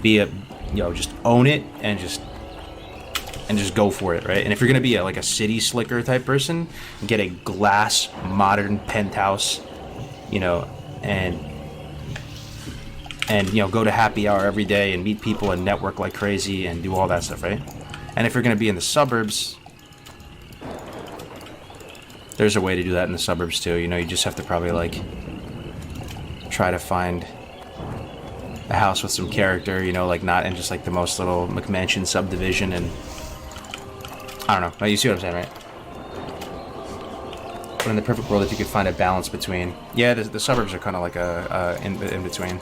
S15: just own it and just go for it, right? And if you're gonna be like a city slicker type person, get a glass modern penthouse, and go to happy hour every day and meet people and network like crazy and do all that stuff, right? And if you're gonna be in the suburbs, there's a way to do that in the suburbs too. You just have to probably like try to find a house with some character, like not in just like the most little McMansion subdivision. And I don't know, you see what I'm saying, right? But in the perfect world, if you could find a balance between, the suburbs are kind of like a in between.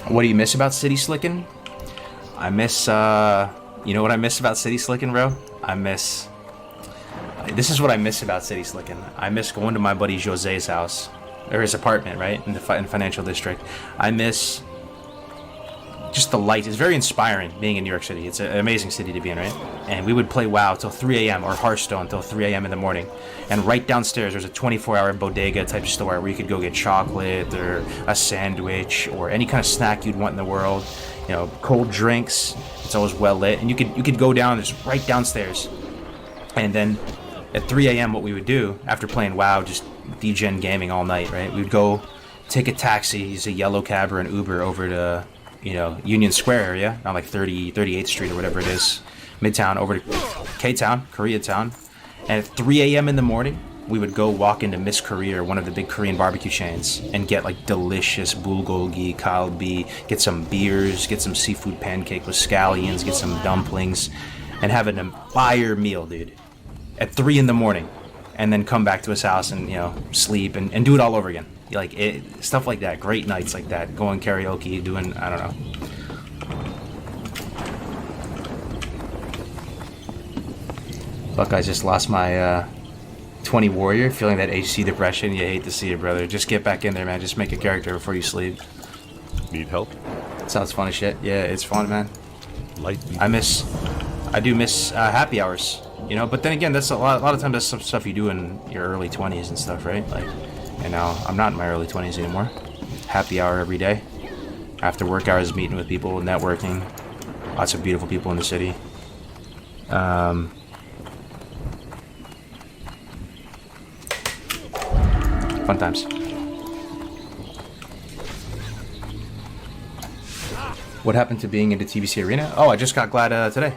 S15: What do you miss about city slicking? I miss, you know what I miss about city slicking, bro? This is what I miss about city slicking. I miss going to my buddy Jose's house, or his apartment, right, in the financial district. I miss just the light. It's very inspiring being in New York City. It's an amazing city to be in, right? And we would play WoW till 3 a.m. or Hearthstone till 3 a.m. in the morning. And right downstairs, there's a 24-hour bodega type store where you could go get chocolate or a sandwich or any kind of snack you'd want in the world. Cold drinks. It's always well lit. And you could go down, just right downstairs. And then at 3 a.m. what we would do after playing WoW, just degen gaming all night, right? We would go take a taxi, use a yellow cab or an Uber over to, Union Square area, around like 38th Street or whatever it is, Midtown, over to K-Town, Koreatown. And at 3 a.m. in the morning, we would go walk into Miss Korea, one of the big Korean barbecue chains, and get like delicious bulgogi, kalbi, get some beers, get some seafood pancake with scallions, get some dumplings, and have an fire meal, dude, at 3 in the morning. And then come back to his house and, sleep and do it all over again. Like, stuff like that, great nights like that, going karaoke, doing, I don't know. Fuck, I just lost my 20 warrior, feeling that HC depression. You hate to see it, brother. Just get back in there, man. Just make a character before you sleep.
S18: Need help?
S15: Sounds fun as shit. Yeah, it's fun, man. I do miss happy hours, but then again, that's a lot of times that's some stuff you do in your early 20s and stuff, right? Like, I'm not in my early 20s anymore. Happy hour every day. After work hours, meeting with people, networking. Lots of beautiful people in the city. Fun times. What happened to being into TBC Arena? Oh, I just got glad today.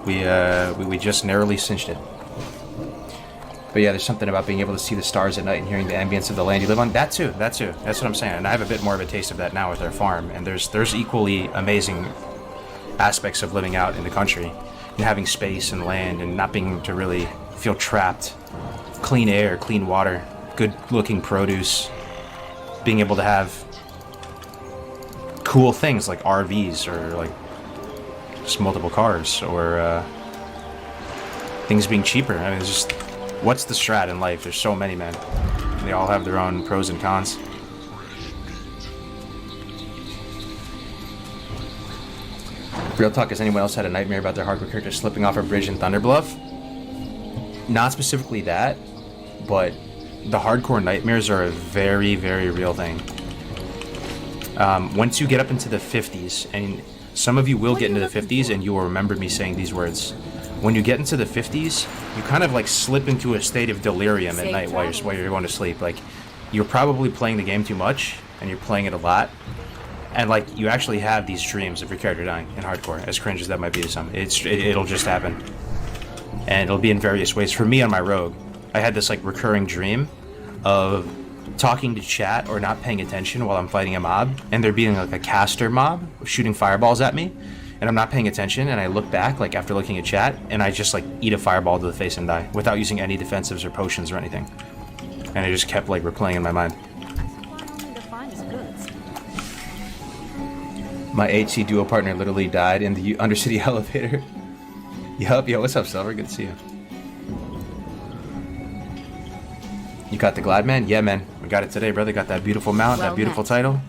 S15: We just narrowly cinched it. But yeah, there's something about being able to see the stars at night and hearing the ambience of the land you live on. That too. That's what I'm saying. And I have a bit more of a taste of that now with our farm. And there's equally amazing aspects of living out in the country and having space and land and not being to really feel trapped. Clean air, clean water, good looking produce, being able to have cool things like RVs or like just multiple cars or things being cheaper. I mean, it's just, what's the strat in life? There's so many, man. They all have their own pros and cons. Real talk, has anyone else had a nightmare about their hardcore character slipping off a bridge in Thunderbluff? Not specifically that, but the hardcore nightmares are a very, very real thing. Once you get up into the 50s, and some of you will get into the 50s and you will remember me saying these words. When you get into the 50s, you kind of like slip into a state of delirium at night while you're going to sleep. Like, you're probably playing the game too much, and you're playing it a lot. And like, you actually have these dreams of your character dying in hardcore, as cringe as that might be to some. It'll just happen. And it'll be in various ways. For me on my rogue, I had this like recurring dream of talking to chat or not paying attention while I'm fighting a mob, and there being like a caster mob shooting fireballs at me, and I'm not paying attention, and I look back like after looking at chat, and I just like eat a fireball to the face and die without using any defensives or potions or anything. And it just kept like replaying in my mind. My HC duo partner literally died in the Undercity elevator. Yup, yo, what's up, Silver? Good to see you. You got the Glad Man? Yeah, man. We got it today, brother. Got that beautiful mount, that beautiful title.